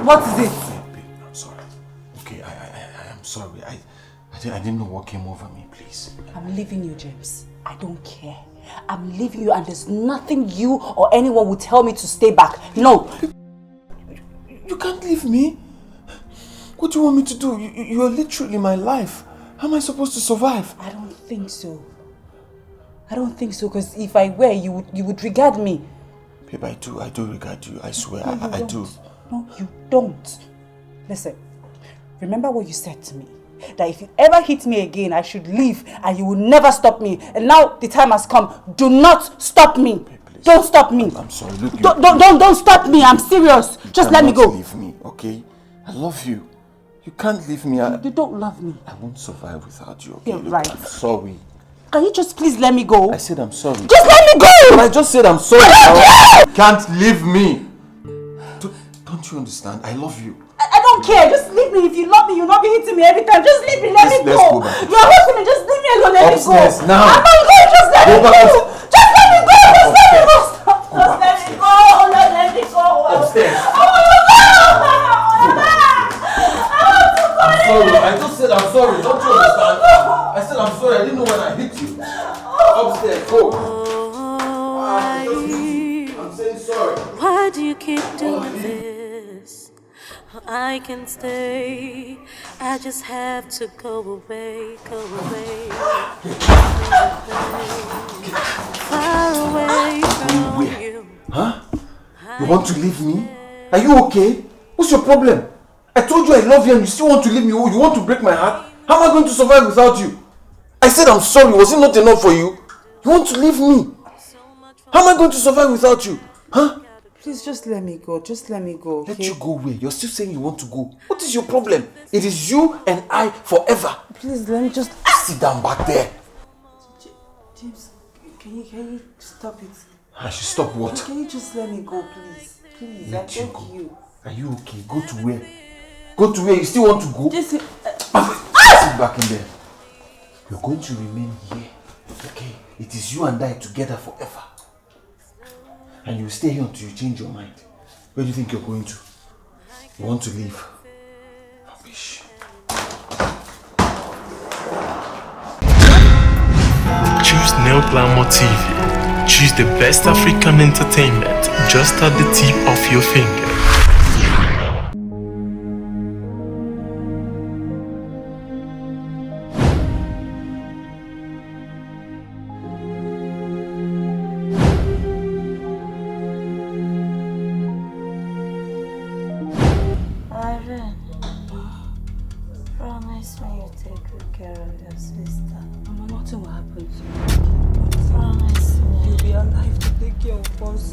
What is it? Babe, I'm sorry. Okay, I am sorry. I didn't know what came over me, please. I'm leaving you, James. I don't care. I'm leaving you and there's nothing you or anyone will tell me to stay back. No. You can't leave me. What do you want me to do? You're literally my life. How am I supposed to survive? I don't think so. I don't think so, because if I were, you would regard me. Babe, I do regard you. I swear, No, I do. No, you don't. Listen, remember what you said to me. That if you ever hit me again, I should leave and you will never stop me. And now the time has come. Do not stop me. Babe, don't stop me. I'm sorry. Look, don't stop me. I'm serious. Just let me go. Leave me, okay? I love you. You can't leave me. You don't love me. I won't survive without you, okay? You're Look, right. I'm sorry. Can you just please let me go? I said I'm sorry. Just let me go! But I just said I'm sorry. You can't leave me. Don't you understand? I love you. I don't care. Just leave me. If you love me, you'll not be hitting me every time. Just leave me. Let me go. Let's go back. You're hurting me. Just leave me alone. Let Upstairs, me go. now. I'm not going. Just let me go. Just let me go. Just let me go. Just let me go. Let me go. Upstairs. I want to go. I'm sorry. I just said I'm sorry. Don't you understand? I said I'm sorry. I didn't know when I hit you. Upstairs. Go. I'm saying sorry. Why do you keep doing this? I can stay. I just have to go away, go away. Far away from you. Huh? You want to leave me? Are you okay? What's your problem? I told you I love you and you still want to leave me. Oh, you want to break my heart? How am I going to survive without you? I said I'm sorry. Was it not enough for you? You want to leave me? How am I going to survive without you? Huh? Please just let me go. Just let me go. Okay? Let you go where? You're still saying you want to go. What is your problem? It is you and I forever. Please let me just sit down back there. James, can you stop it? I should stop what? Can you just let me go, please? Please, I beg you. Are you okay? Go to where? Go to where? You still want to go? Just sit back in there. You're going to remain here. Okay? It is you and I together forever. And you stay here until you change your mind. Where do you think you're going to? You want to leave? Rubbish. Choose Nel Glamour TV. Choose the best African entertainment just at the tip of your finger. Promise me you take good care of your sister. Mama, nothing will happen to you. Promise me. You'll be alive to take care of us.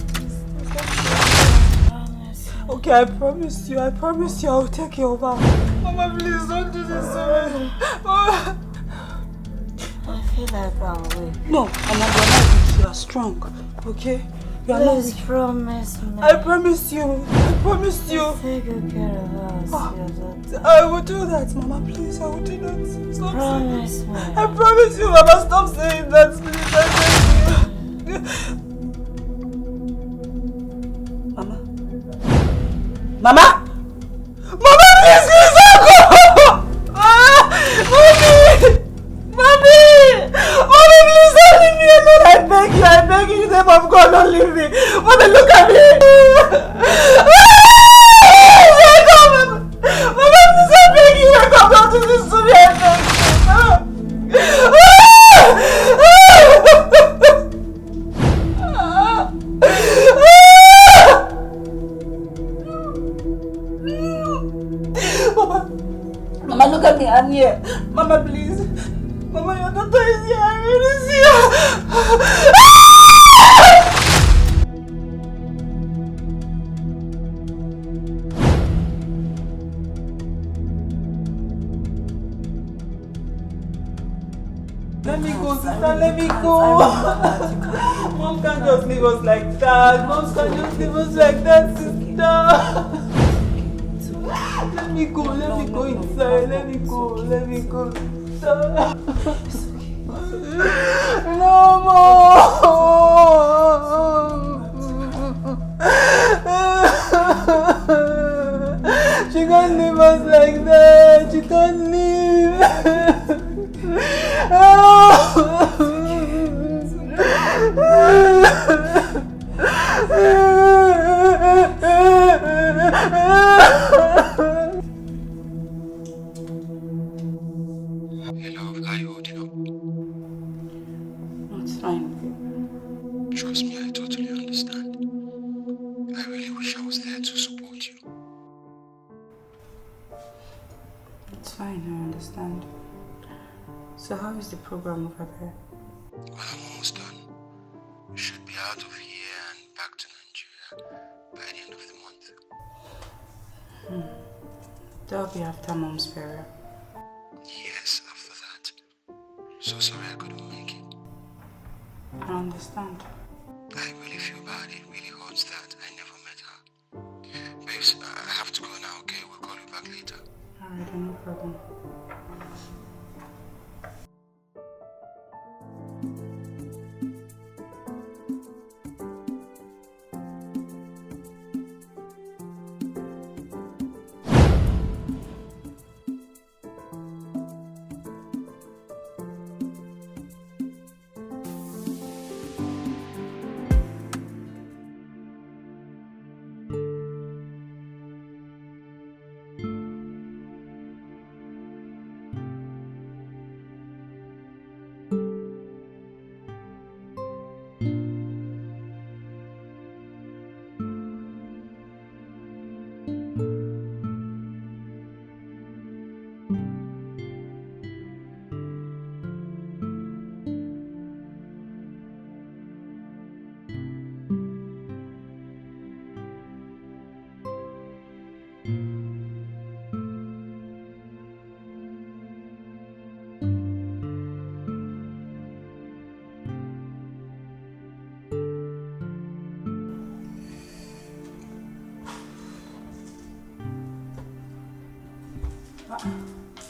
Promise me. Okay, I promise you. I will take care of her. Mama, please don't do this to me. Mama. I feel like I'm weak. No, Mama, you're not weak. You are strong. Okay? You are not weak. Promise me. I promise you. I promise you. Take good care of us, your daughter. I will do that, Mama. Please, I will do that. Stop Promise saying me. I promise you, Mama. Stop saying that, please. I beg you. Mama. Mama. Mama, please, don't go. Mommy. Mommy, please don't leave me alone. I beg you. In the name of God, don't leave me. Mommy, look at me. Mama, please, I beg you. Come down to this to me. I beg you. Mama, look at me. I'm here. Mama, please. Mama, your daughter is here. I really see her. Let me go, sister. Let me go. Mom can't just leave us like that. Mom can't just leave us like that, sister. Let me go inside. Let me go. No more. love, how you holding up? It's fine. Trust me, I totally understand. I really wish I was there to support you. It's fine, I understand. So how is the program over there? Well, I'm almost done. We should be out of here and back to Nigeria by the end of the month. That'll be after Mom's burial. Yes, after that. So sorry I couldn't make it. I understand. I really feel bad. It really hurts that I never met her. Babes, I have to go now, okay? We'll call you back later. Alright, no problem.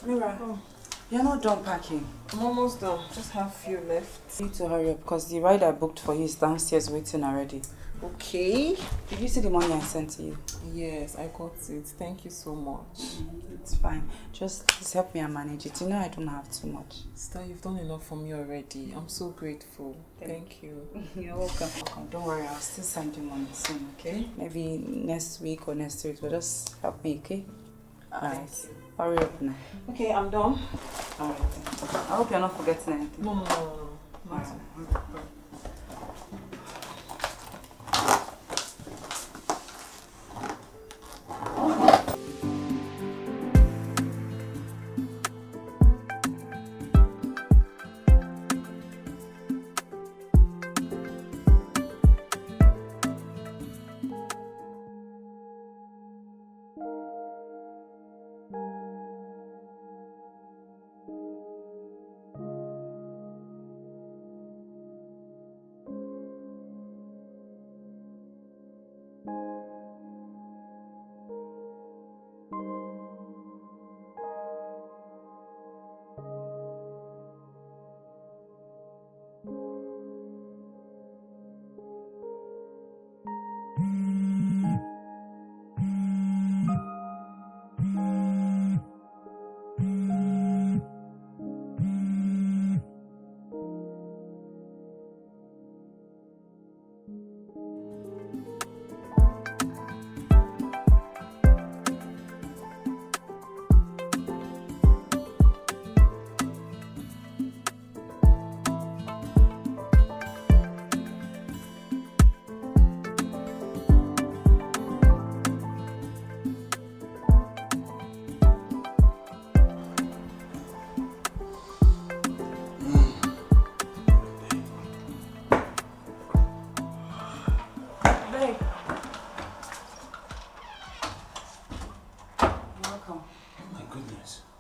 Mira, you're not done packing. I'm almost done. Just have a few left. You need to hurry up because the ride I booked for you is downstairs waiting already. Okay. Did you see the money I sent to you? Yes, I got it. Thank you so much. It's fine. Just please help me and manage it. You know I don't have too much. Sister, you've done enough for me already. I'm so grateful. Thank you. You're welcome. Don't worry, I'll still send you money soon, okay? Maybe next week or next week, but just help me, okay? Alright. Hurry up now. Okay, I'm done. Alright. I hope you're not forgetting anything. No. Alright.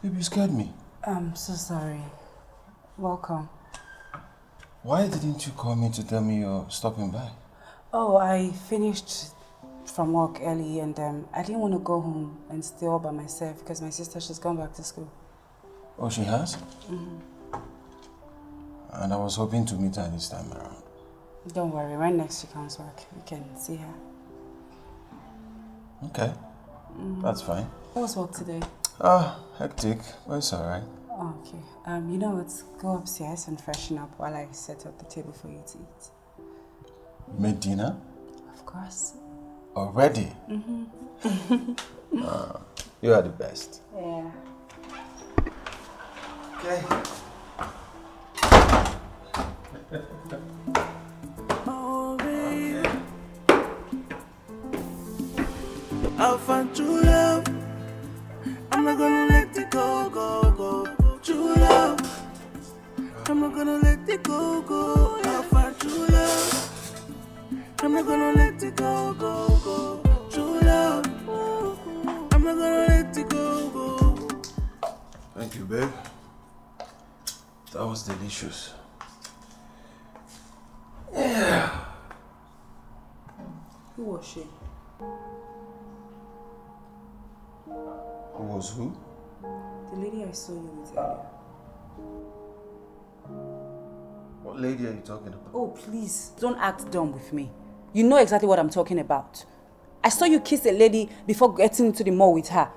Baby, you scared me. I'm so sorry. Welcome. Why didn't you call me to tell me you're stopping by? Oh, I finished from work early and I didn't want to go home and stay all by myself because my sister, she's gone back to school. Oh, she has? And I was hoping to meet her this time around. Don't worry, when next she comes back, you can see her. Okay, that's fine. How was work today? Hectic, but it's alright. Oh, okay. You know what? Go upstairs and freshen up while I set up the table for you to eat. You made dinner? Of course. Already? You are the best. Yeah. Okay. Oh, baby. I'll find true love. I'm not gonna let it go, go, go. True love. I'm not gonna let it go, go. I'll find true love. I'm not gonna let it go, go, go. True love. I'm not gonna let it go, go. Thank you, babe. That was delicious. Yeah. Who was she? Who was who? The lady I saw you with earlier. What lady are you talking about? Oh, please, don't act dumb with me. You know exactly what I'm talking about. I saw you kiss a lady before getting into the mall with her.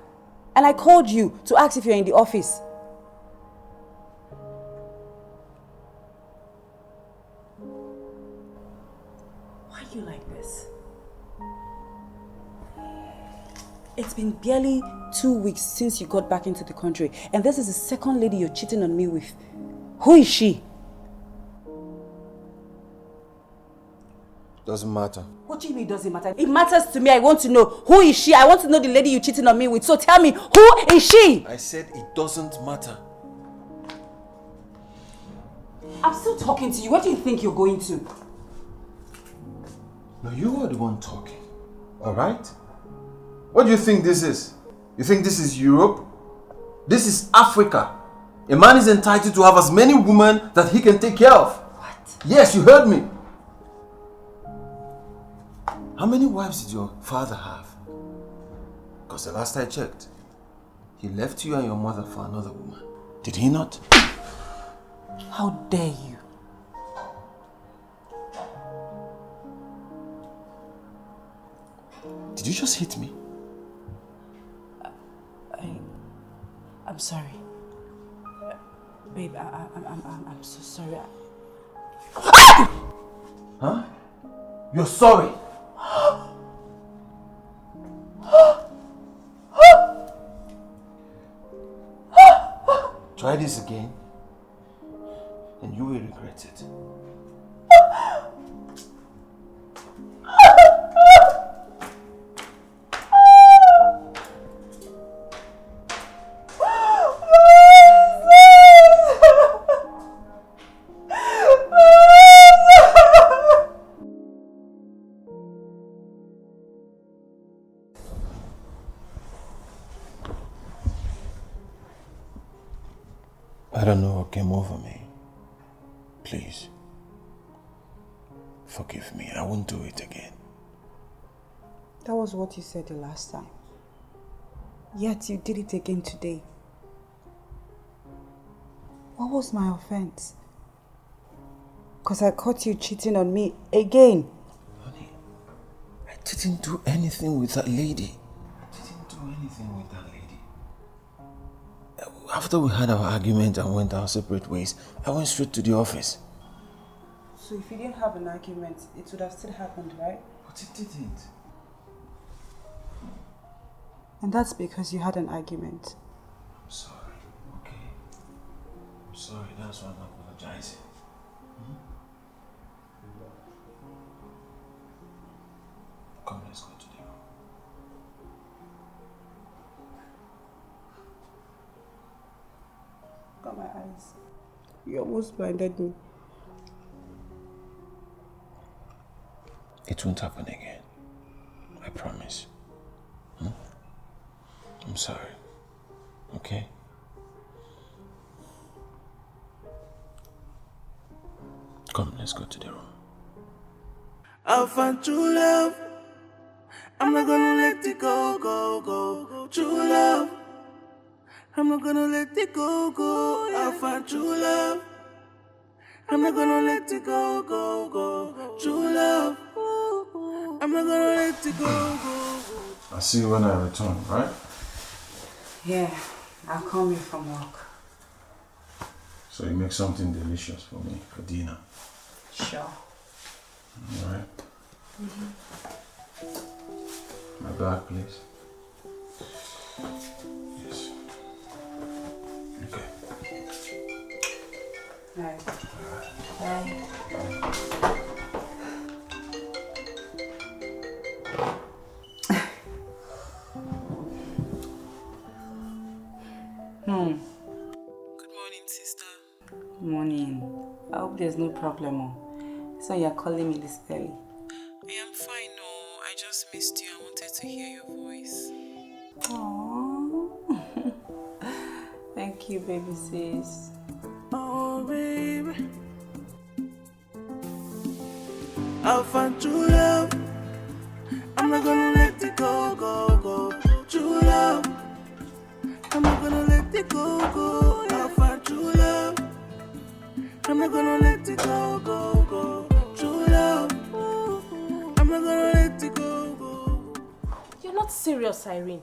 And I called you to ask if you're in the office. Why are you like this? It's been barely 2 weeks since you got back into the country, and this is the second lady you're cheating on me with. Who is she? Doesn't matter. What do you mean it doesn't matter? It matters to me. I want to know. Who is she? I want to know the lady you're cheating on me with. So tell me, who is she? I said it doesn't matter. I'm still talking to you. Where do you think you're going to? No, you are the one talking. Alright? What do you think this is? You think this is Europe? This is Africa. A man is entitled to have as many women that he can take care of. What? Yes, you heard me. How many wives did your father have? Because the last I checked, he left you and your mother for another woman. Did he not? How dare you? Did you just hit me? I'm sorry. Babe, I'm so sorry. Huh? You're sorry? Try this again, and you will regret it. I don't know what came over me. Please, forgive me. I won't do it again. That was what you said the last time. Yet you did it again today. What was my offense? Because I caught you cheating on me again. Honey, I didn't do anything with that lady. I didn't do anything with that lady. After we had our argument and went our separate ways, I went straight to the office. So if you didn't have an argument, it would have still happened, right? But it didn't. And that's because you had an argument. I'm sorry, okay? I'm sorry, that's why I'm apologizing. Come, let's go to the room. Got my eyes. You almost blinded me. It won't happen again. I promise. I'm sorry. Okay? Come, let's go to the room. I'll find true love. I'm not gonna let it go, go, go. True love. I'm not gonna let it go, go. I'll find true love. I'm not gonna let it go, go, go. True love. I'm not gonna let it go, go. I'll see you when I return, right? Yeah, I'll come here from work. So you make something delicious for me for dinner. Sure. Alright. My bag, please. Yes. Okay. Bye. Good morning, sister. Good morning. I hope there's no problem. So you're calling me this early. I am fine, no. I just missed you. I wanted to hear your voice. Aww. Thank you, baby sis. Oh, baby. I'll find true love. I'm not gonna let it go, go, go. True love. I'm not gonna let it go, go. I'll find true love. I'm not gonna let it go, go, go. True love. I'm not gonna let it go, go. You're not serious, Irene.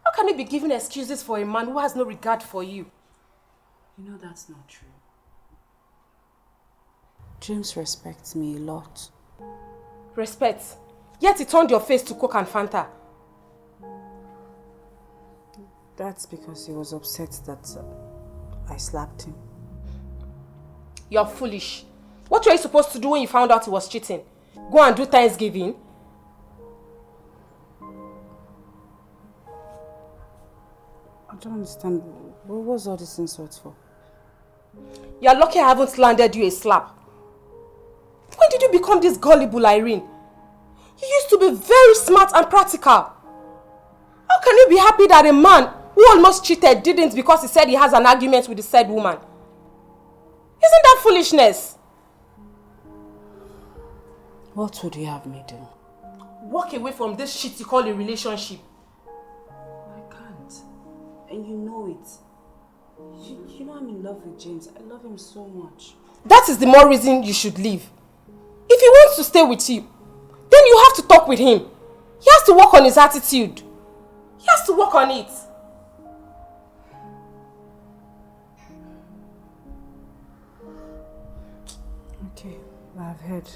How can you be giving excuses for a man who has no regard for you? You know that's not true. James respects me a lot. Respect. Yet he turned your face to Coke and Fanta. That's because he was upset that I slapped him. You're foolish. What were you supposed to do when you found out he was cheating? Go and do Thanksgiving? I don't understand. What was all this insult for? You're lucky I haven't landed you a slap. When did you become this gullible, Irene? You used to be very smart and practical. How can you be happy that a man who almost cheated didn't because he said he has an argument with the said woman? Isn't that foolishness? What would you have me do? Walk away from this shit you call a relationship. I can't. And you know it. You know I'm in love with James. I love him so much. That is the more reason you should leave. If he wants to stay with you, then you have to talk with him. He has to work on his attitude. He has to work on it. Okay, I've heard.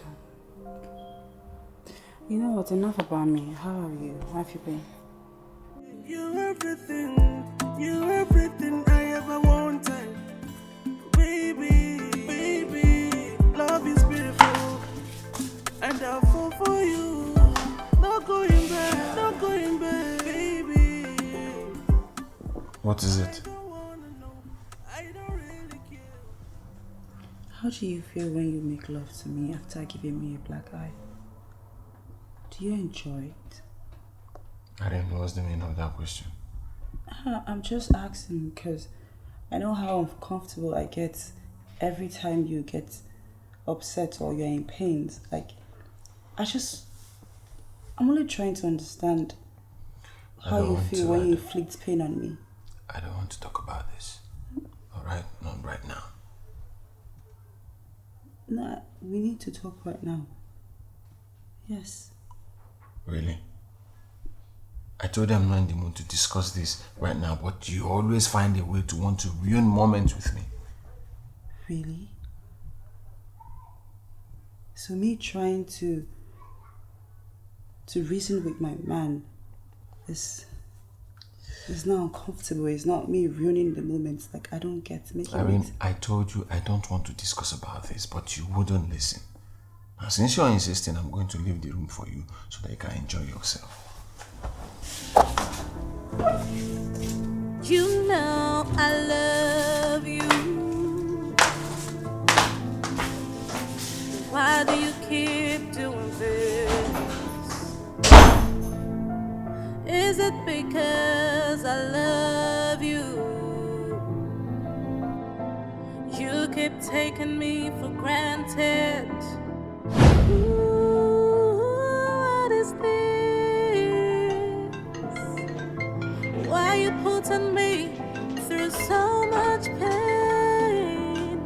You know what? Enough about me. How are you? How have you been? You're everything I ever wanted. Baby, baby, love is beautiful. And I'll fall for you. Not going back, baby. What is it? I don't really care. How do you feel when you make love to me after giving me a black eye? Do you enjoy it? I didn't know what's the meaning of that question. I'm just asking because I know how uncomfortable I get every time you get upset or you're in pain. Like, I'm only trying to understand how you feel when you inflict pain on me. I don't want to talk about this. Alright? Not right now. No, we need to talk right now. Yes. Really? I told you I'm not in the mood to discuss this right now, but you always find a way to want to ruin moments with me. Really? So me trying to reason with my man is not uncomfortable. It's not me ruining the moments. Like, I don't get making I mean, it. I told you I don't want to discuss about this, but you wouldn't listen. Now, since you're insisting, I'm going to leave the room for you so that you can enjoy yourself. You know I love you. Why do you keep doing this? Is it because I love you? You keep taking me for granted. Ooh, what is this? Why you putting me through so much pain?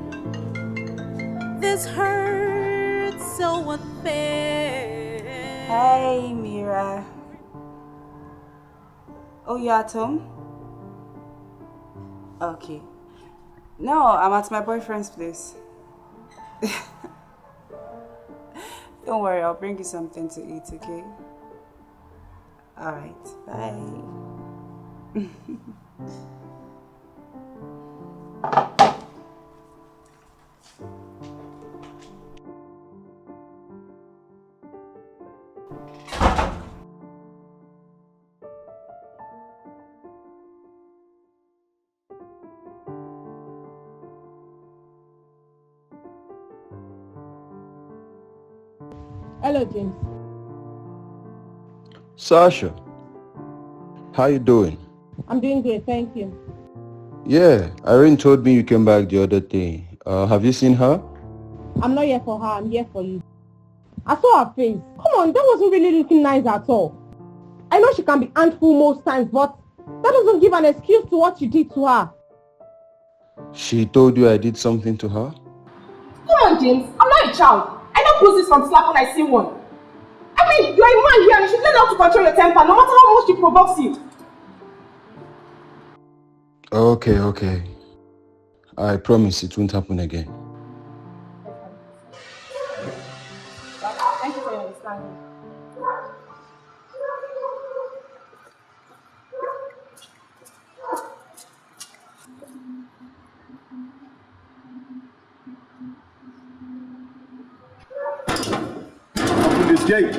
This hurts so unfair. Hey, Mira. Oh, you're at home? Okay. No, I'm at my boyfriend's place. Don't Don't worry, I'll bring you something to eat, okay? Alright, bye. Hello, James. Sasha, how you doing? I'm doing great, thank you. Yeah, Irene told me you came back the other day. Have you seen her? I'm not here for her, I'm here for you. I saw her face. Come on, that wasn't really looking nice at all. I know she can be handful most times, but that doesn't give an excuse to what you did to her. She told you I did something to her? Come on, James. I'm not a child. I know bruises from slap when I see one. I mean, you're a man here and you should learn how to control your temper no matter how much she provokes you. Okay. I promise it won't happen again. Thank you for your understanding. Open this gate.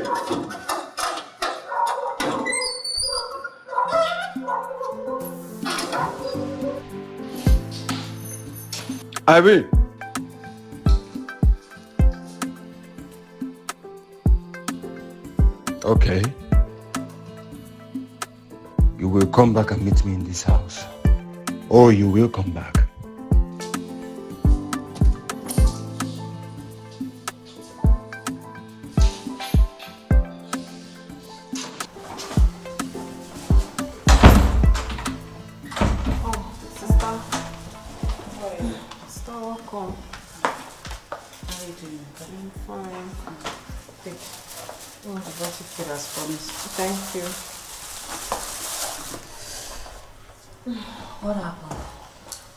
Irene! Okay. You will come back and meet me in this house. Or you will come back. Thank you. What happened?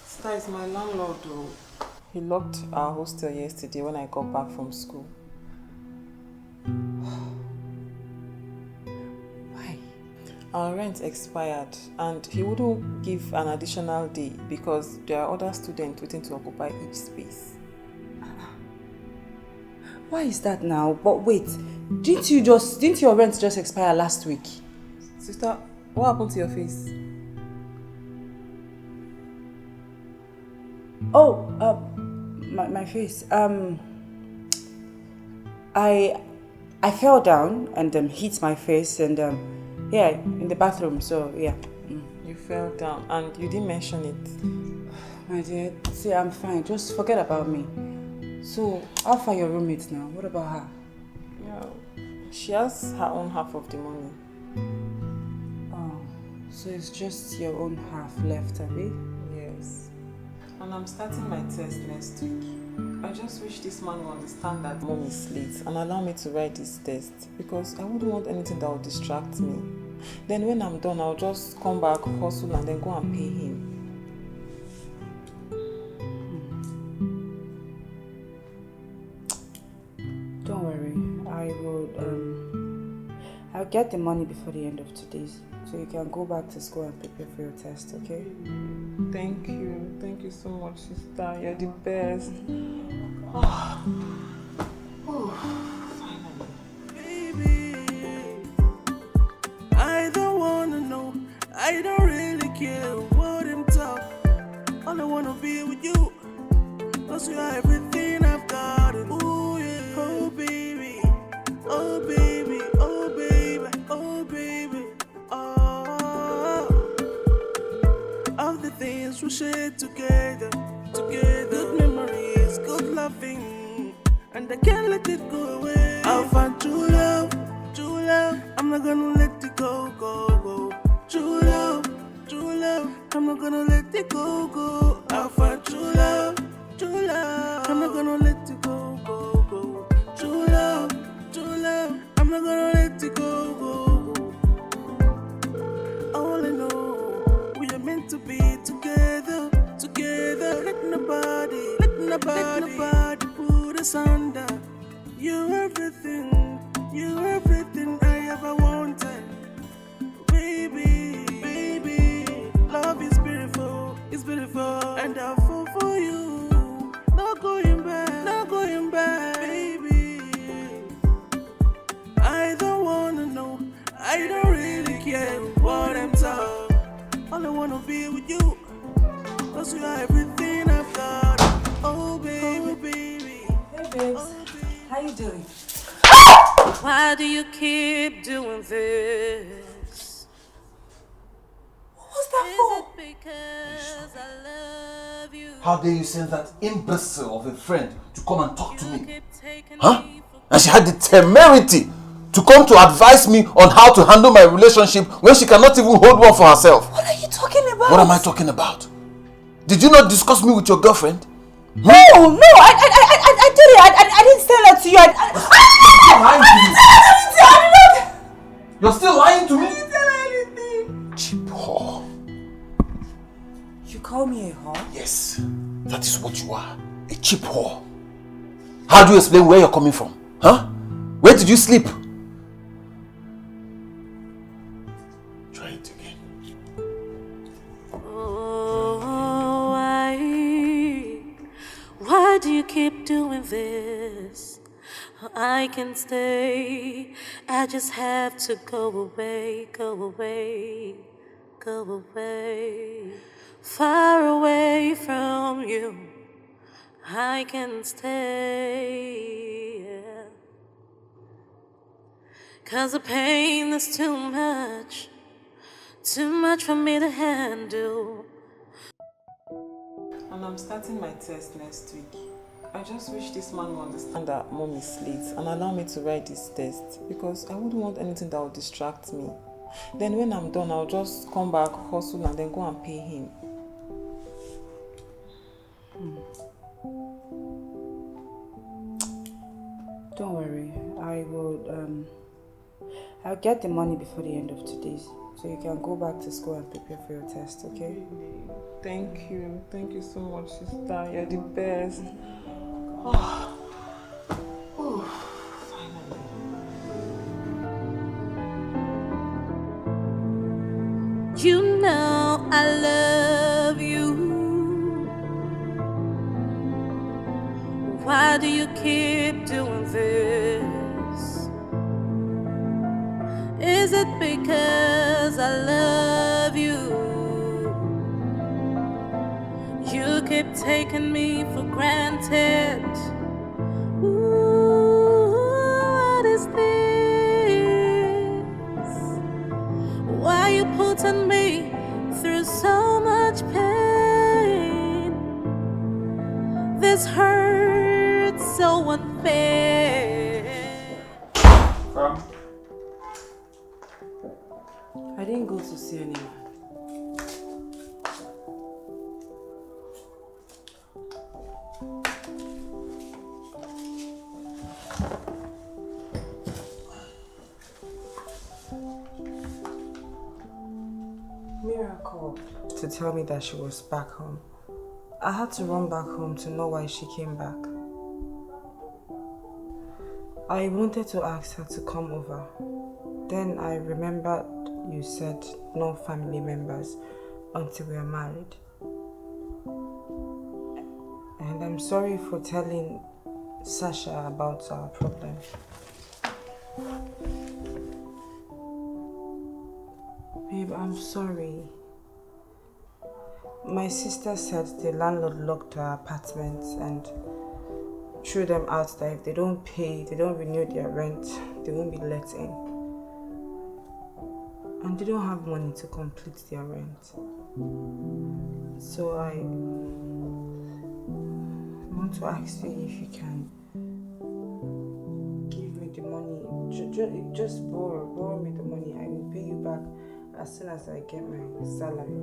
Sister is my landlord though. He locked our hostel yesterday when I got back from school. Why? Our rent expired and he wouldn't give an additional day because there are other students waiting to occupy each space. Why is that now? But wait, didn't your rent just expire last week? Sister, what happened to your face? Oh, my face. I fell down and hit my face and yeah, in the bathroom. So yeah. You fell down and you didn't mention it. My dear, see, I'm fine. Just forget about me. So, how far your roommate now? What about her? Yeah, she has her own half of the money. Oh, so it's just your own half left, Abby? Yes. And I'm starting my test next week. I just wish this man will understand that mom is late and allow me to write this test because I wouldn't want anything that will distract me. Then when I'm done, I'll just come back, hustle and then go and pay him. Don't worry, I'll get the money before the end of today, so you can go back to school and prepare for your test, okay? Thank you so much, sister. You're the best. Finally. Baby, I don't wanna know, I don't really care what I'm talk. All I wanna be with you, cause you are everything I've got. Ooh yeah, oh baby, oh baby, oh baby, oh baby, oh. All the things we share together, good memories, good loving, and I can't let it go away. I'll find true love, I'm not gonna let it go. True love, I'm not gonna let it go. I'll find true love, I'm not gonna let it go. True love, I'm not gonna let it go. All I know, we are meant to be together. Let nobody put us under. You're everything I ever wanted. Baby, love is beautiful, and I'll fall for you. Not going back, baby. I don't wanna know, I don't really care what I'm told. All I wanna be with you, cause you are everything I've got. Oh baby. Hey babes, how you doing? Why do you keep doing this? What was that for? Because I love you. How dare you send that imbecile of a friend to come and talk to me? Huh? And she had the temerity to come to advise me on how to handle my relationship when she cannot even hold one for herself. What are you talking about? What am I talking about? Did you not discuss me with your girlfriend? No, I did it. I didn't say that to you. You're still lying to me? I didn't tell her anything. Cheap whore. You call me a whore? Yes, that is what you are. A cheap whore. How do you explain where you're coming from? Huh? Where did you sleep? Try it again. Oh, why do you keep doing this? I can stay, I just have to go away. Far away from you, I can stay. Yeah. 'Cause the pain is too much for me to handle. And I'm starting my test next week. I just wish this man would understand that mom is late and allow me to write this test, because I wouldn't want anything that would distract me. Then when I'm done, I'll just come back, hustle, and then go and pay him. Don't worry. I'll get the money before the end of today, so you can go back to school and prepare for your test, okay? Thank you so much, sister. You're the best. Finally. You know I love you. Why do you keep doing this? Is it because I love you? You keep taking me for granted. Ooh, what is this? Why you putting me through so much pain? This hurts so unfair. I didn't go to see anyone. Mira called to tell me that she was back home. I had to run back home to know why she came back. I wanted to ask her to come over. Then I remembered you said no family members until we are married. And I'm sorry for telling Sasha about our problem. Babe, I'm sorry. My sister said the landlord locked her apartment and threw them out that if they don't pay, they don't renew their rent, they won't be let in. And they don't have money to complete their rent. So I want to ask you if you can give me the money. Just borrow me the money. I will pay you back as soon as I get my salary.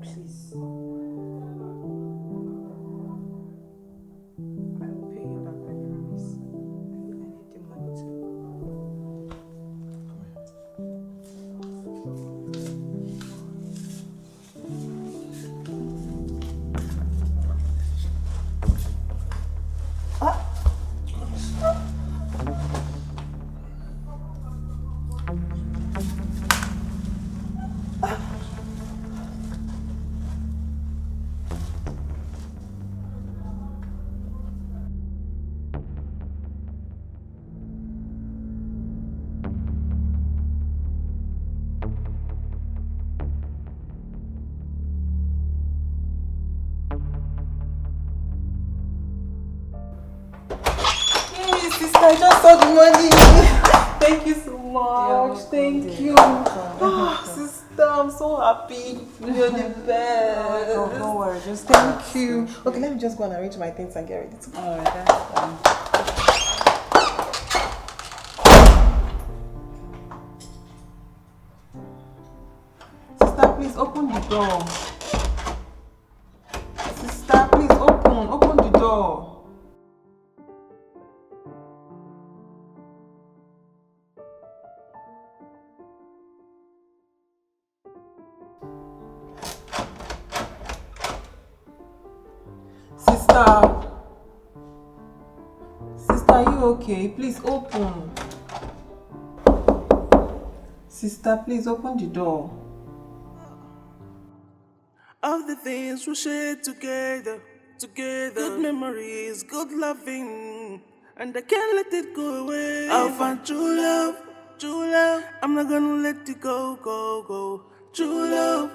Please. I will pay you back, I promise. I need the money too. I just saw the money. Thank you so much. Thank you. Oh, sister, I'm so happy. You're the best. Oh, don't worry, just thank you. Okay, let me just go and arrange my things and get ready to go. Alright, that's fine. Sister, please open the door. Sister, please open the door. Sister, are you okay? Please open. Sister, please open the door. All the things we shared together. Good memories, good loving, and I can't let it go away. I found true love. I'm not gonna let it go. True love.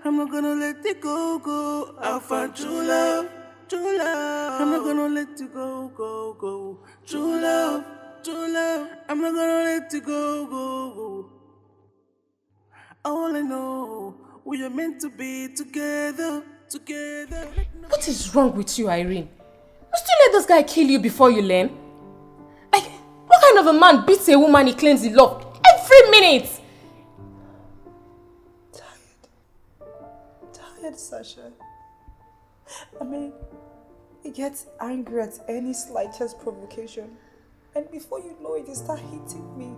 I'm not gonna let it go. I found true love. I'm not gonna let it go. True love. I'm not gonna let it go. All I know, we are meant to be together. What is wrong with you, Irene? You still let this guy kill you before you learn? Like, what kind of a man beats a woman he claims he loves every minute? Tired, Sasha. I mean, he gets angry at any slightest provocation. And before you know it, he starts hitting me.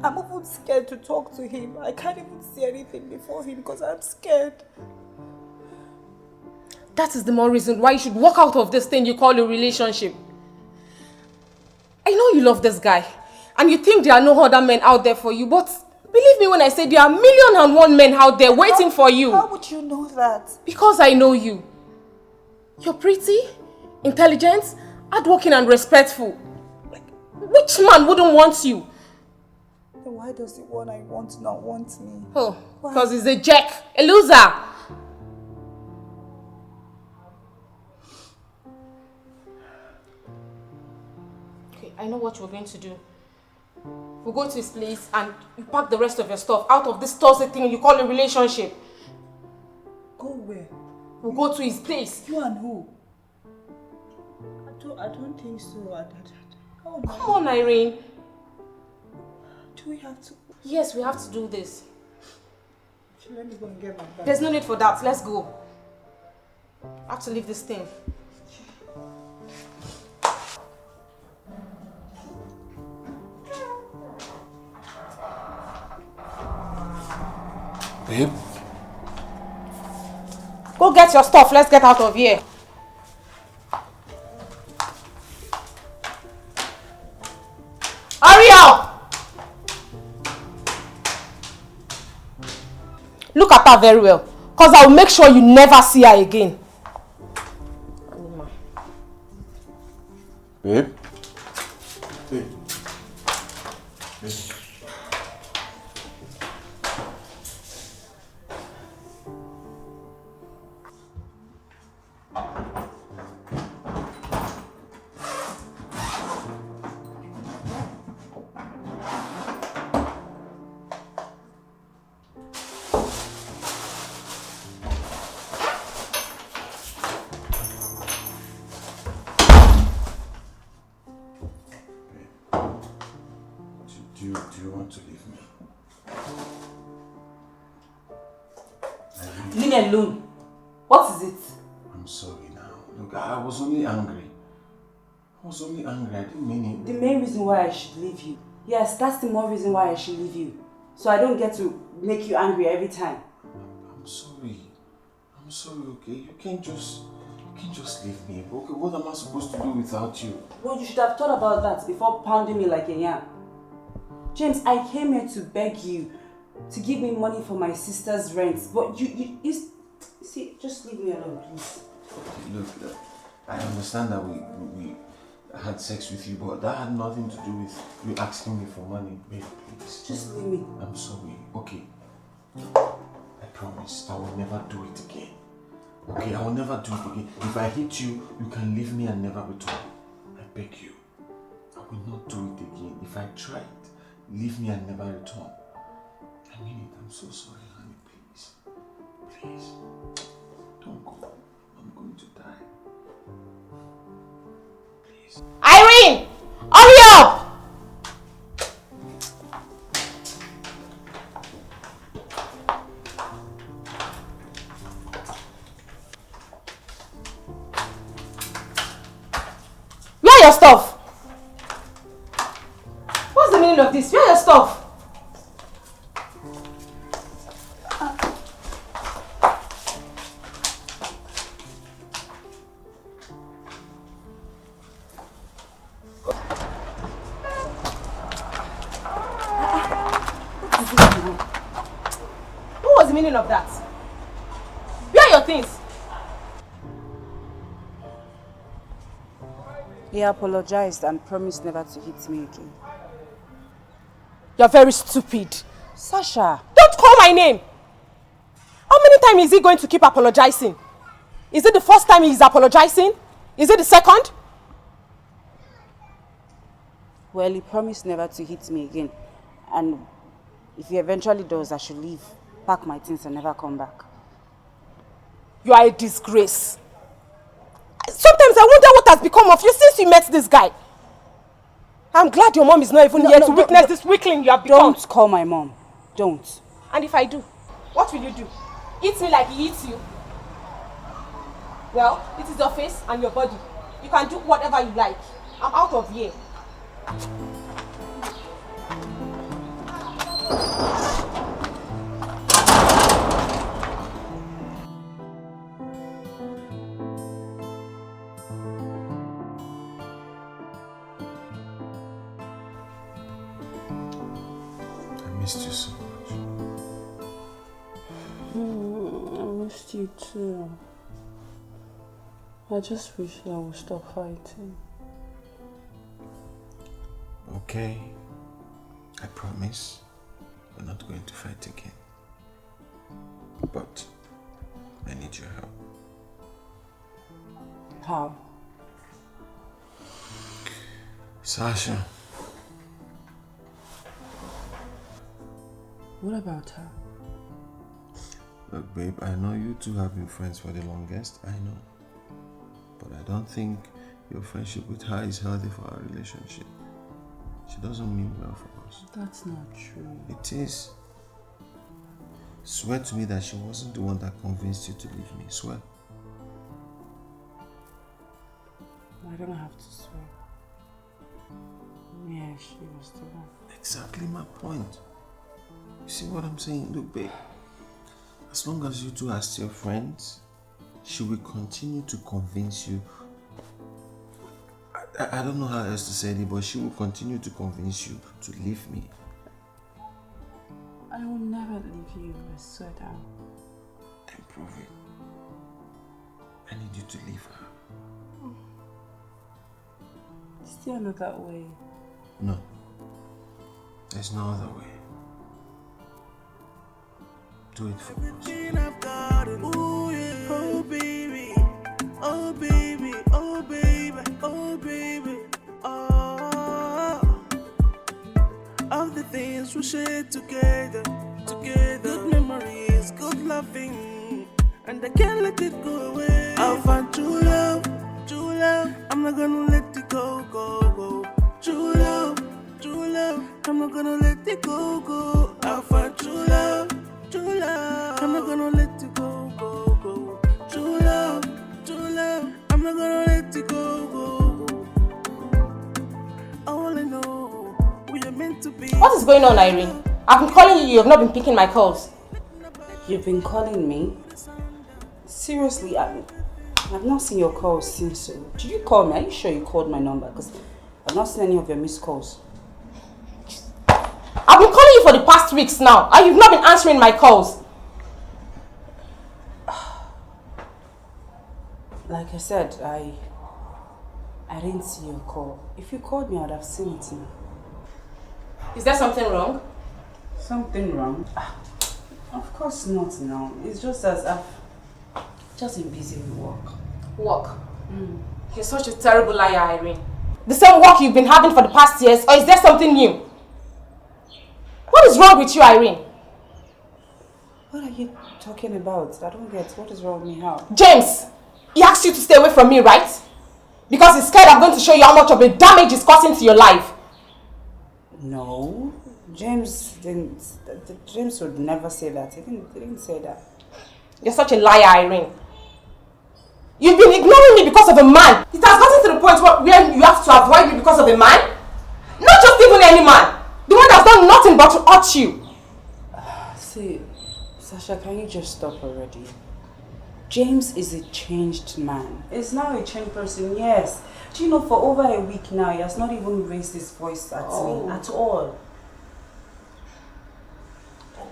I'm even scared to talk to him. I can't even say anything before him because I'm scared. That is the more reason why you should walk out of this thing you call a relationship. I know you love this guy and you think there are no other men out there for you, but believe me when I say there are 1,000,001 men out there waiting for you. How would you know that? Because I know you. You're pretty, intelligent, hardworking and respectful. Like, which man wouldn't want you? Then why does the one I want not want me? Oh, because he's a jack, a loser. I know what you're going to do. We'll go to his place and you pack the rest of your stuff out of this Thursday thing you call a relationship. Go where? We'll go to his place. You and who? I don't think so. Come on, Irene. Do we have to? Yes, we have to do this. Let me go and get my bag. There's no need for that. Let's go. I have to leave this thing. Babe? Go get your stuff. Let's get out of here. Hurry up! Look at her very well, because I will make sure you never see her again. Babe? Babe? Do you want to leave me? Leave me alone. What is it? I'm sorry now. Look, I was only angry. I didn't mean it. The main reason why I should leave you. Yes, that's the more reason why I should leave you. So I don't get to make you angry every time. I'm sorry, okay? You can't just leave me. Okay, what am I supposed to do without you? Well, you should have thought about that before pounding me like a yam. James, I came here to beg you to give me money for my sister's rent. But you see, just leave me alone, please. Okay, look, I understand that we had sex with you, but that had nothing to do with you asking me for money. Babe, please. Just leave me. I'm sorry. Okay. I promise I will never do it again. Okay, I will never do it again. If I hit you, you can leave me and never return. I beg you. I will not do it again. If I try it, leave me and never return. I mean it. I'm so sorry, honey. Please. Please. Don't go. I'm going to die. Please. Irene! Hurry up! Where are your stuff? What's the meaning of this? Where are your stuff? What was the meaning of that? Where are your things? He apologized and promised never to hit me again. You're very stupid. Sasha! Don't call my name! How many times is he going to keep apologizing? Is it the first time he's apologizing? Is it the second? Well, he promised never to hit me again. And if he eventually does, I should leave, pack my things and never come back. You are a disgrace. Sometimes I wonder what has become of you since you met this guy. I'm glad your mom is not even here to witness this weakling you have become. Don't call my mom. Don't. And if I do, what will you do? Eat me like he eats you? Well, it is your face and your body. You can do whatever you like. I'm out of here. I missed you so much. I missed you too. I just wish I would stop fighting. Okay. I promise we're not going to fight again. But I need your help. How? Sasha. What about her? Look, babe, I know you two have been friends for the longest, I know. But I don't think your friendship with her is healthy for our relationship. She doesn't mean well for us. That's not true. It is. Swear to me that she wasn't the one that convinced you to leave me. Swear. I don't have to swear. Yeah, she was the one. Exactly my point. You see what I'm saying? Look, babe. As long as you two are still friends, she will continue to convince you. I don't know how else to say it, but she will continue to convince you to leave me. I will never leave you, I swear down. Then prove it. I need you to leave her. Still not that way. No. There's no other way. Do it for us. Ooh, yeah. Oh baby, oh baby, oh baby, oh baby, oh. Of the things we shared together, good memories, good loving, and I can't let it go away. I'll find true love, I'm not gonna let it go. True love, I'm not gonna let it go. I'll find true love, I'm not gonna let it go. True love, I'm not gonna let it go. All I know, we are meant to be. What is going on, Irene? I've been calling you, you have not been picking my calls. You've been calling me? Seriously, I've not seen your calls since. Did you call me? Are you sure you called my number? Because I've not seen any of your missed calls. I've been calling you for the past weeks now, and you've not been answering my calls. Like I said, I didn't see your call. If you called me, I would have seen it now. Is there something wrong? Something wrong? Of course not now. It's just as I've just been busy with work. Work? You're such a terrible liar, Irene. The same work you've been having for the past years, or is there something new? What is wrong with you, Irene? What are you talking about? I don't get. What is wrong with me? How? James, he asked you to stay away from me, right? Because he's scared I'm going to show you how much of a damage it's causing to your life. No, James didn't. James would never say that. He didn't say that. You're such a liar, Irene. You've been ignoring me because of a man. It has gotten to the point where you have to avoid me because of a man? Not just even any man. The one that's done nothing but to hurt you. See, Sasha, can you just stop already? James is a changed man. He's now a changed person, yes. Do you know, for over a week now, he has not even raised his voice at me at all.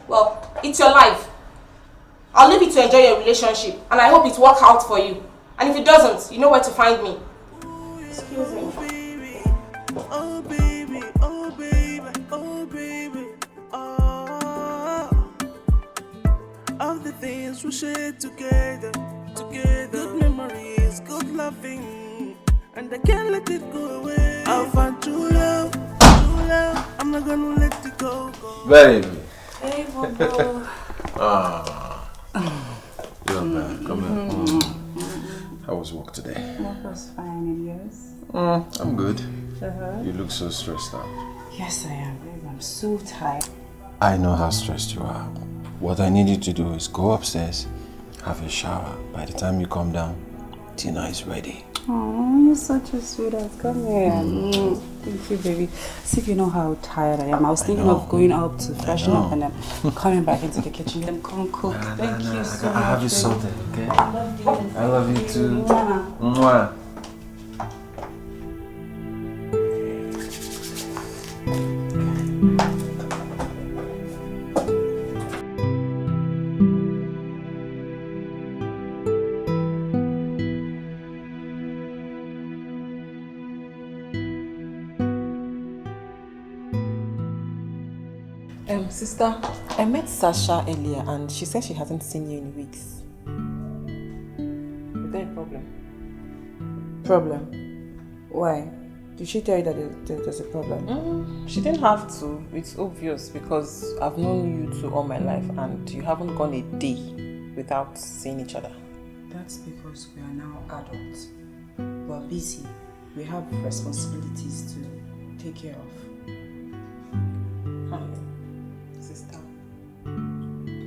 Well, it's your life. I'll leave you to enjoy your relationship, and I hope it works out for you. And if it doesn't, you know where to find me. Excuse me. Oh baby, oh baby, oh baby, oh. Of the things we shared together, good memories, good loving, and I can't let it go away. I'll find true love, I'm not gonna let it go. Baby. Hey, Bobo. You're back. Come here. How was work today? Work was fine, and yours? I'm good. You look so stressed out. Yes, I am, babe. I'm so tired. I know how stressed you are. What I need you to do is go upstairs, have a shower. By the time you come down, dinner is ready. Oh, you're such a sweetheart. Come here. Thank you, baby. See if you know how tired I am. I was thinking of going out to freshen up and then coming back into the kitchen. Then come cook. Thank you so much. I have you sorted, okay? I love you. I love you too. Mwah. Sister, I met Sasha earlier and she said she hasn't seen you in weeks. Is there a problem? Problem? Why? Did she tell you that there's a problem? She didn't have to. It's obvious because I've known you two all my life and you haven't gone a day without seeing each other. That's because we are now adults. We're busy. We have responsibilities to take care of. Sister.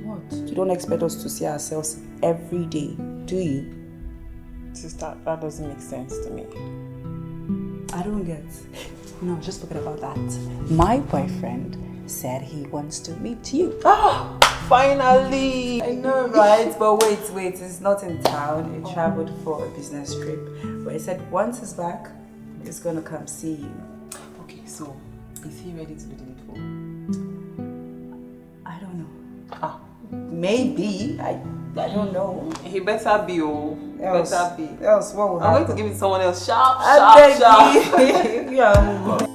What? You don't expect us to see ourselves every day, do you? Sister, that doesn't make sense to me. I don't get. No, just forget about that. My boyfriend said he wants to meet you. Oh, finally! I know, right? But wait, he's not in town. He traveled for a business trip. But he said once he's back, he's gonna come see you. Okay, so is he ready to do the needful? I don't know. Maybe. I don't know. He better be, better be. Else, what will I'm happen? going to give it to someone else. Sharp. Yeah.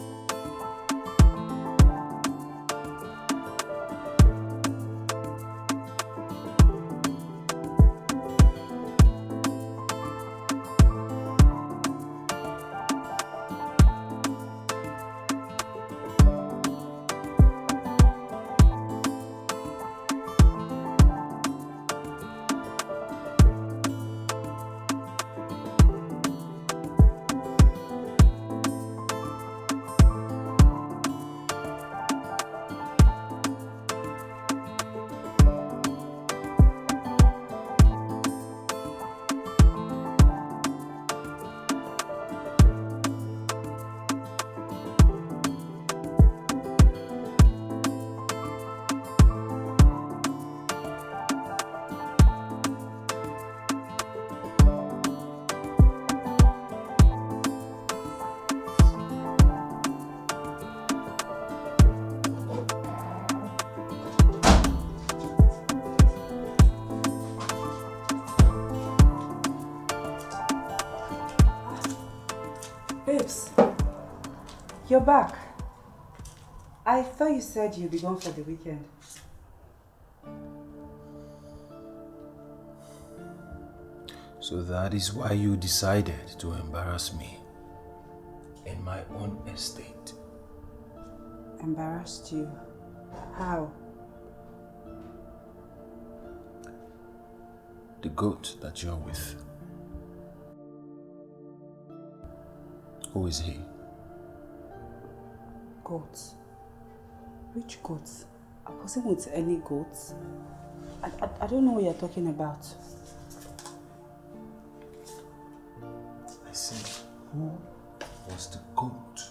Babes, you're back. I thought you said you'd be gone for the weekend. So that is why you decided to embarrass me in my own estate. Embarrassed you? How? The goat that you're with. Who is he? Goats? Which goats? I wasn't with any goats. I don't know what you're talking about. I said, who was the goat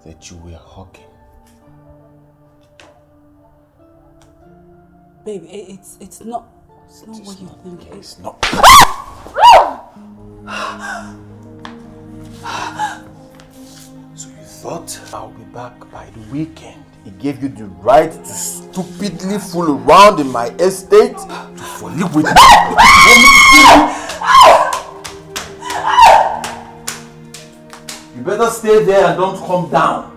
that you were hugging? Baby, it's not what you think. It's not. So you thought I'll be back by the weekend? He gave you the right to stupidly fool around in my estate to fall in with me. You better stay there and don't come down.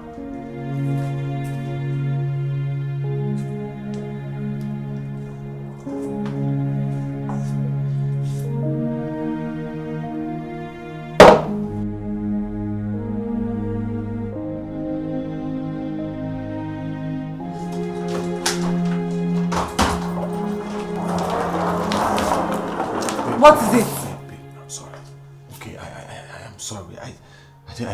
What is it? Babe, I'm sorry. Okay, I am sorry. I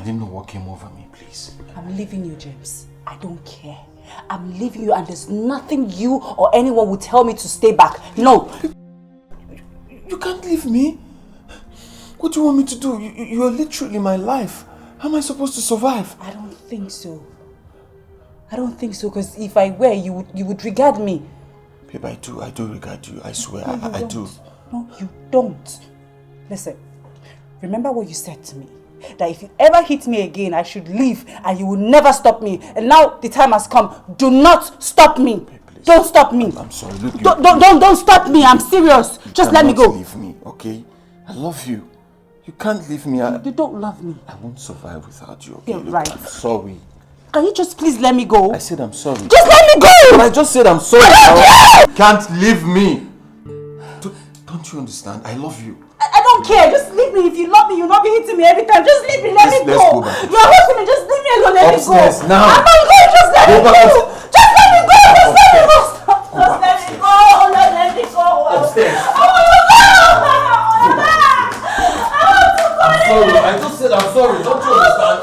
didn't know what came over me, please. I'm leaving you, James. I don't care. I'm leaving you and there's nothing you or anyone will tell me to stay back. No. You can't leave me. What do you want me to do? You're literally my life. How am I supposed to survive? I don't think so. I don't think so, because if I were, you would regard me. Babe, I do regard you. I swear, No, I do. No, you don't. Listen, remember what you said to me. That if you ever hit me again, I should leave and you will never stop me. And now the time has come. Do not stop me. Babe, please. Don't stop me. I'm sorry. Look, don't stop me. I'm serious. Just let me go. Leave me, okay? I love you. You can't leave me. You don't love me. I won't survive without you, okay? You're Look, right. I'm sorry. Can you just please let me go? I said I'm sorry. Just let me go! But I just said I'm sorry. You can't leave me. Don't you understand? I love you. I don't care. Just leave me. If you love me, you'll not be hitting me every time. Just leave me. Let me Let's go. go back. You're hurting me. Just leave me alone. Let Upstairs, me go. now. I'm not going. Just let me back. go. Just let me go. Just let me go. Stop. Go Just let me go. Let me go. Upstairs. I want to go. I'm sorry. I just said I'm sorry. Don't you understand?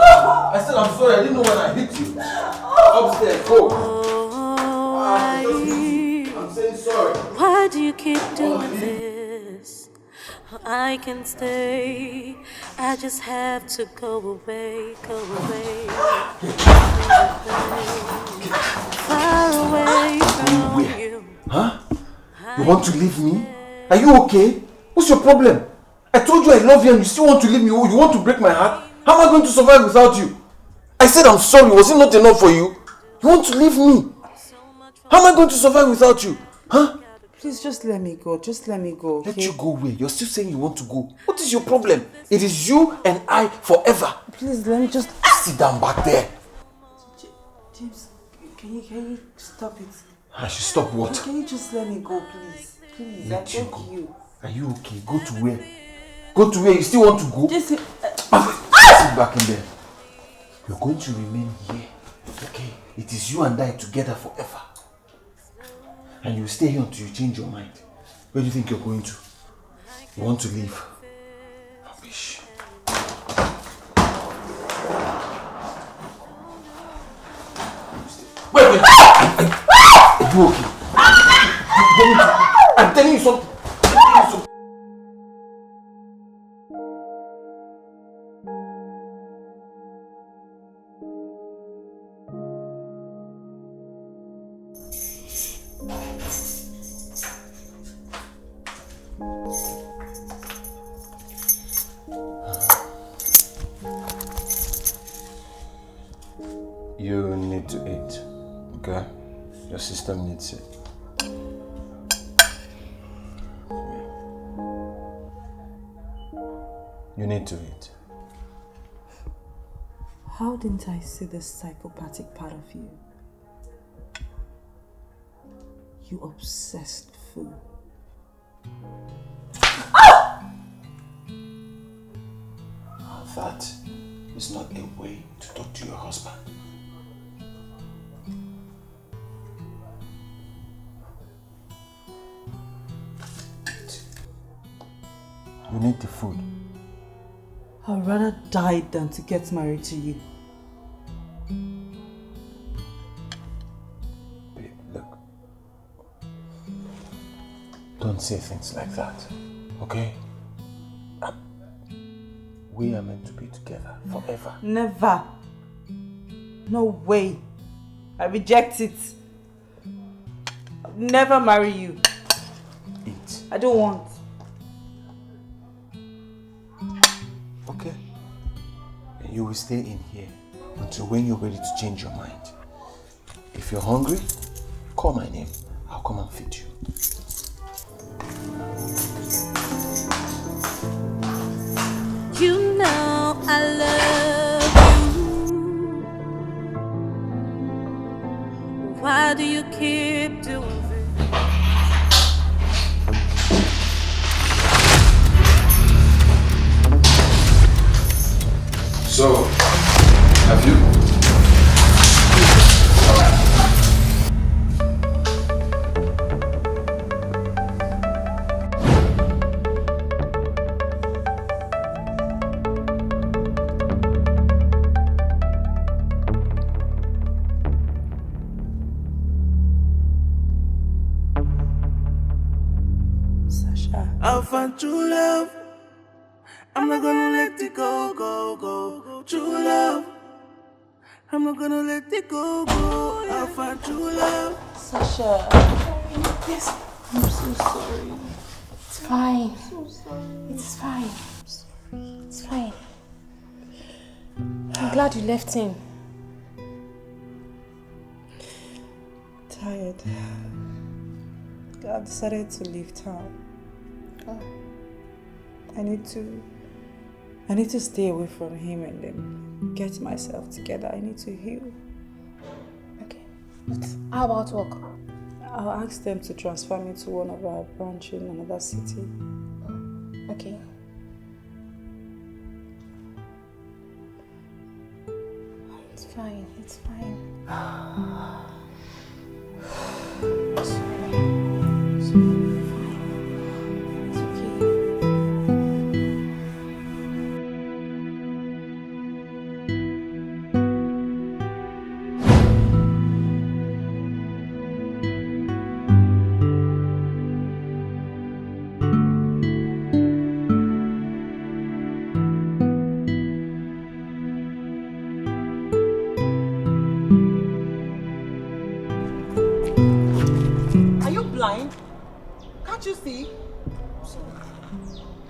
I said I'm sorry. I didn't know when I hit you. Upstairs. Go. I'm saying sorry. Why do you keep doing this? I can stay. I just have to go away, go away. Far away from you. Huh? You want to leave me? Are you okay? What's your problem? I told you I love you and you still want to leave me. You want to break my heart? How am I going to survive without you? I said I'm sorry. Was it not enough for you? You want to leave me? How am I going to survive without you? Huh? Please just let me go. Just let me go. Okay? Let you go where? You're still saying you want to go. What is your problem? It is you and I forever. Please let me just Sit down back there. James, can you stop it? I should stop what? Can you just let me go, please? Please, I Let you beg go. you. Are you okay? Go to where? Go to where? You still want to go? Just Sit back in there. You're going to remain here. Okay? It is you and I together forever. And you stay here until you change your mind. Where do you think you're going to? You want to leave? Rubbish. Wait! Are you okay? I'm telling you something. You need to eat, okay? Your system needs it. You need to eat. How didn't I see this psychopathic part of you? You obsessed fool. That is not a way to talk to your husband. You need the food. I'd rather die than to get married to you. Babe, look. Don't say things like that, okay? We are meant to be together forever. Never. No way. I reject it. I'll never marry you. Eat. I don't want. Okay. You will stay in here until when you're ready to change your mind. If you're hungry, call my name. I'll come and feed you. You know I love you. Why do you keep doing this? So, have you? I'll find true love. I'm not gonna let it go, go, go. True love. I'm not gonna let it go, go. I'll find true love. Sasha. Yes. I'm so sorry. It's fine. I'm so sorry. It's fine. I'm sorry. It's fine. I'm glad you left him. Tired. I've decided to leave town. Oh. I need to stay away from him and then get myself together. I need to heal. Okay. But how about work? I'll ask them to transfer me to one of our branches in another city. Okay. It's fine. It's fine. Can't you see?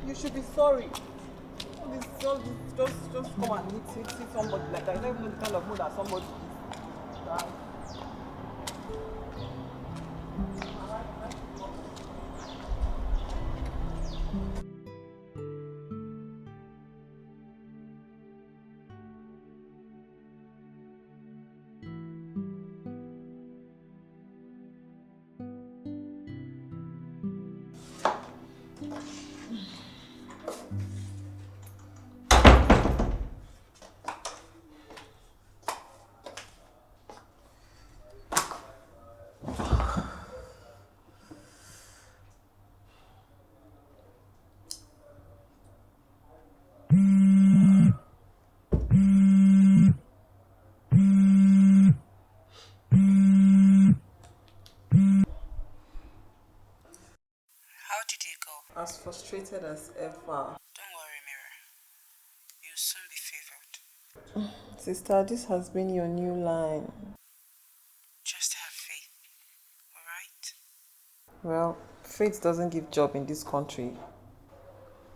You should be sorry. Just come and hit somebody like that. I don't even know the kind of mood that somebody is. Right? As frustrated as ever. Don't worry, Mirror. You'll soon be favored. Sister, this has been your new line. Just have faith, alright? Well, faith doesn't give job in this country.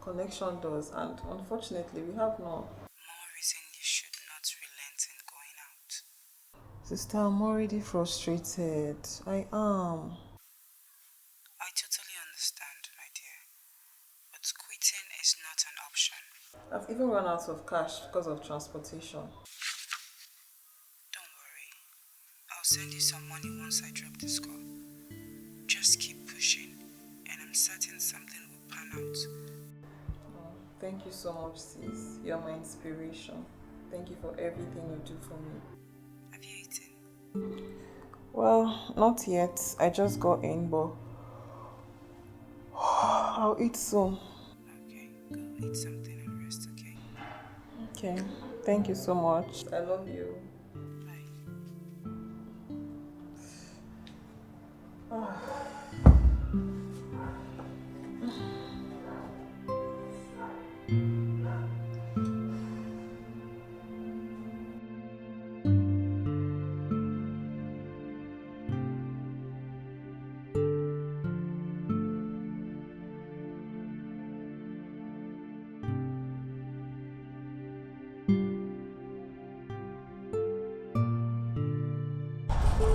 Connection does, and unfortunately, we have none. More reason you should not relent in going out. Sister, I'm already frustrated. I am. I totally understand, my dear. But quitting is not an option. I've even run out of cash because of transportation. Don't worry. I'll send you some money once I drop this call. Just keep pushing, and I'm certain something will pan out. Thank you so much, sis. You're my inspiration. Thank you for everything you do for me. Have you eaten? Well, not yet. I just got in, but I'll eat soon. Okay, go eat something and rest, okay? Okay. Thank you so much. I love you. Bye.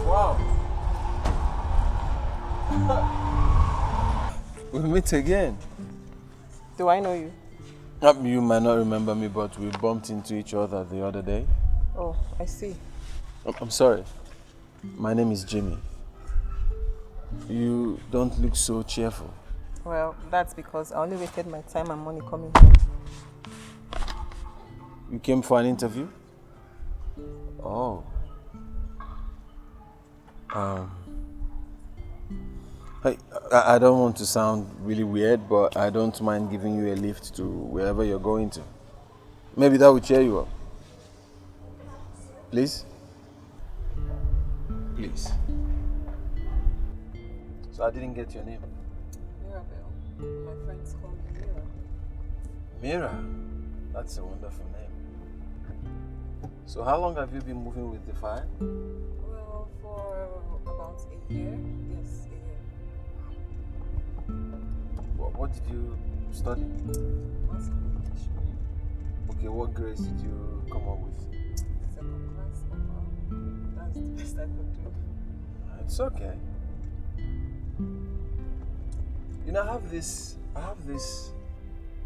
Wow. We meet again. Do I know you? You might not remember me, but we bumped into each other the other day. Oh, I see. I'm sorry. My name is Jimmy. You don't look so cheerful. Well, that's because I only wasted my time and money coming here. You came for an interview? Oh. I don't want to sound really weird, but I don't mind giving you a lift to wherever you're going to. Maybe that will cheer you up. Please? Please. So I didn't get your name. Mirabel. My friends call me Mira. Mira? That's a wonderful name. So how long have you been moving with the fire? Well, for about a year. Yes, a year. What did you study? Mass communication. Okay, what grades did you come up with? Second class upper. That's the best I could do. It's okay. You know, I have this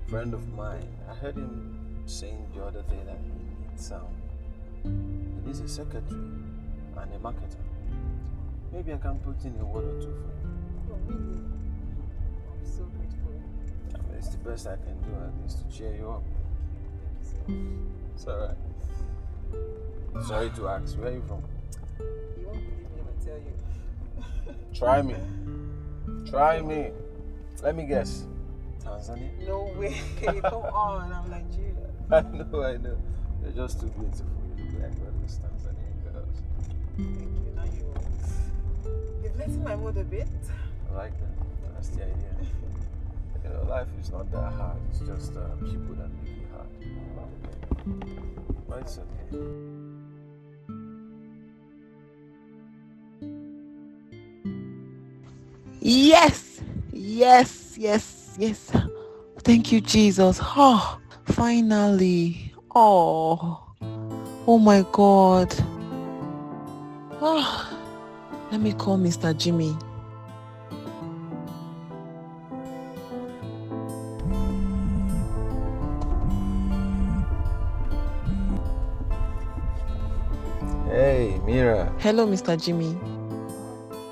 friend of mine. I heard him saying the other day that he needs a secretary and a marketer. Maybe I can put in a word or two for you. Oh, really? I'm so grateful. I mean, it's the best I can do, at least to cheer you up. Thank you so much. It's alright. Sorry to ask, where are you from? You won't believe me if I tell you. Try me. Try me. Let me guess. Tanzania? No way. Come on, I'm Nigerian. I know. You're just too beautiful. You look like one of those Tanzanian girls. Thank you. Now you've lightened my mood a bit. I like that. That's the idea. You know, life is not that hard. It's just people that make it hard. But it's okay. Yes. Thank you, Jesus. Oh, finally. Oh my God. Oh, let me call Mr. Jimmy. Hey, Mira. Hello, Mr. Jimmy.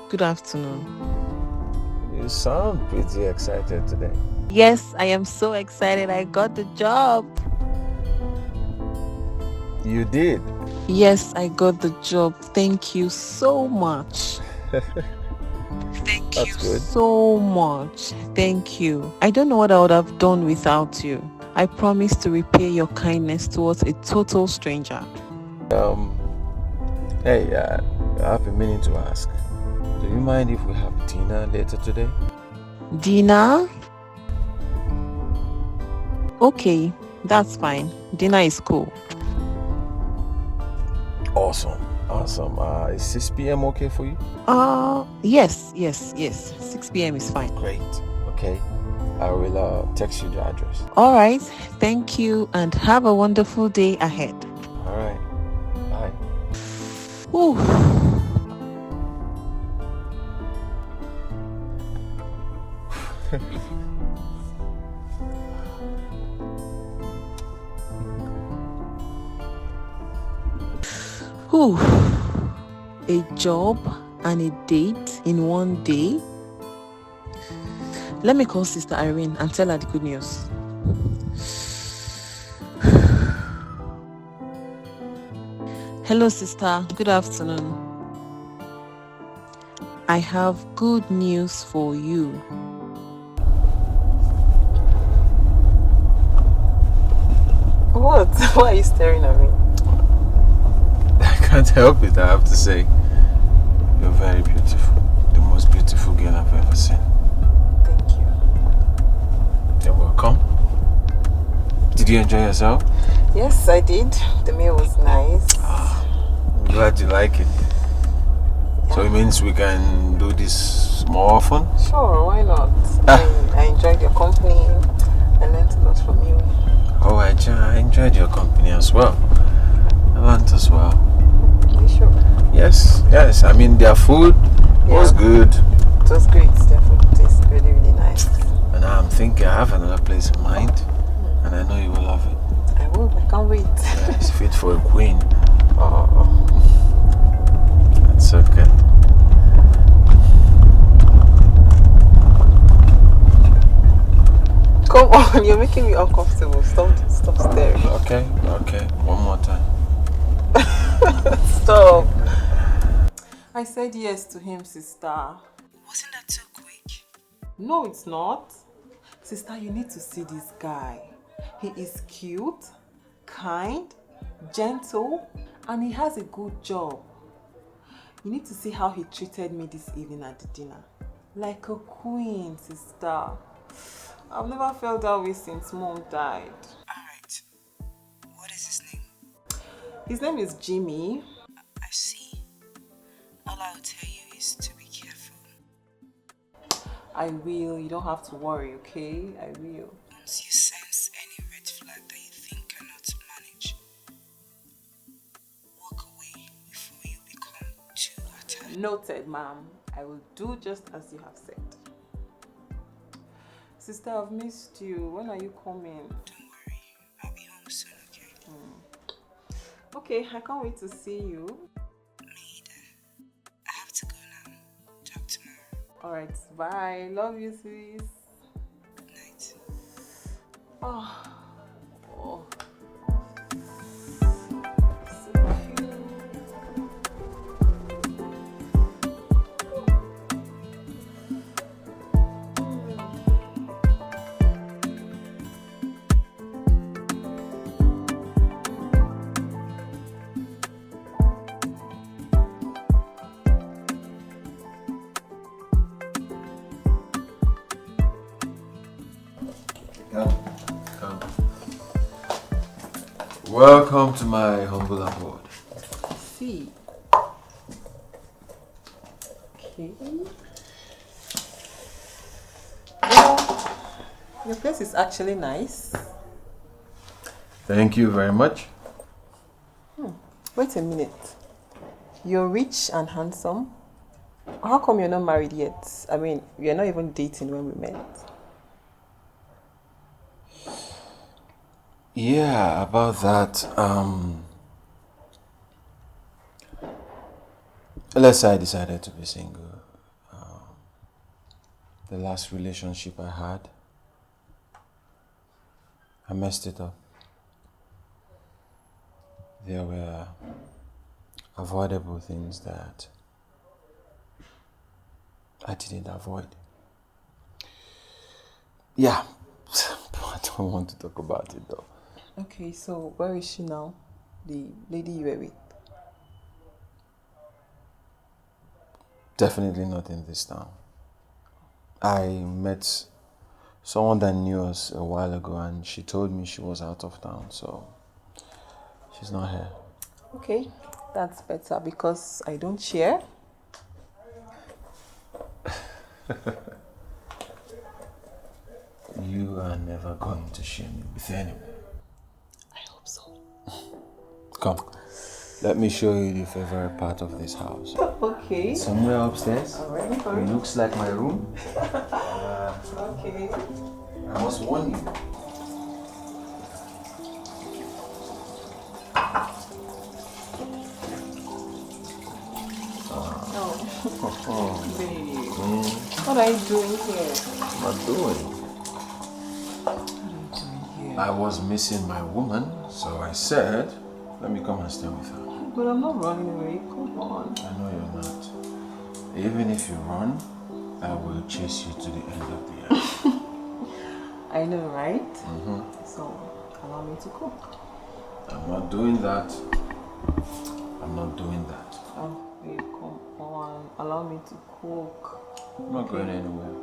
Good afternoon. You sound pretty excited today. Yes, I am so excited. I got the job. You did? Yes, I got the job. Thank you so much. Thank That's you good. so much. Thank you. I don't know what I would have done without you. I promise to repay your kindness towards a total stranger. Hey, I've been meaning to ask. Do you mind if we have dinner later today? Dinner? Okay, that's fine. Dinner is cool. Awesome. Is 6 p.m. okay for you? Yes. 6 p.m. is fine. Great. Okay. I will text you the address. All right. Thank you and have a wonderful day ahead. All right. Bye. Ooh. Whew. A job and a date in one day. Let me call Sister Irene and tell her the good news. Hello, sister. Good afternoon. I have good news for you. What? Why are you staring at me? I can't help it, I have to say. You're very beautiful. The most beautiful girl I've ever seen. Thank you. You're welcome. Did you enjoy yourself? Yes, I did. The meal was nice. I'm glad you like it. Yeah. So it means we can do this more often? Sure, why not? I enjoyed your company. I learned a lot from you. Oh, I enjoyed your company as well. I learned as well. Are you sure? Yes. I mean, their food was good. It was great. Their food tastes really, really nice. And now I'm thinking I have another place in mind. And I know you will love it. I will. I can't wait. Yeah, it's fit for a queen. Oh. That's okay. Come on, you're making me uncomfortable. Stop staring. Okay. One more time. Stop. I said yes to him, sister. Wasn't that too quick? No, it's not. Sister, you need to see this guy. He is cute, kind, gentle, and he has a good job. You need to see how he treated me this evening at the dinner. Like a queen, sister. I've never felt that way since Mom died. Alright. What is his name? His name is Jimmy. I see. All I'll tell you is to be careful. I will. You don't have to worry, okay? I will. Once you sense any red flag that you think cannot manage, walk away before you become too attached. Noted, ma'am. I will do just as you have said. Sister, I've missed you. When are you coming? Don't worry. I'll be home soon, okay? Okay, I can't wait to see you. Me either. I have to go now. Talk tomorrow. Alright, bye. Love you, sis. Good night. Oh. Come. Welcome to my humble abode. See. Okay. Well, your place is actually nice. Thank you very much. Wait a minute. You're rich and handsome. How come you're not married yet? I mean, you're not even dating when we met. Yeah, about that. Let's say I decided to be single. The last relationship I had, I messed it up. There were avoidable things that I didn't avoid. Yeah, I don't want to talk about it though. Okay, so where is she now? The lady you were with? Definitely not in this town. I met someone that knew us a while ago and she told me she was out of town, so she's not here. Okay, that's better because I don't share. You are never going to share me with anyone. I hope so. Come, let me show you the favorite part of this house. Okay. Somewhere upstairs. Alright. It looks like my room. Okay. I must warn you. Baby. What are you doing here? Not doing. I was missing my woman, so I said, let me come and stay with her. But I'm not running away. Come on. I know you're not. Even if you run, I will chase you to the end of the earth. I know, right? So, allow me to cook. I'm not doing that. I'm not doing that. Oh, babe, come on. Allow me to cook. I'm not going anywhere.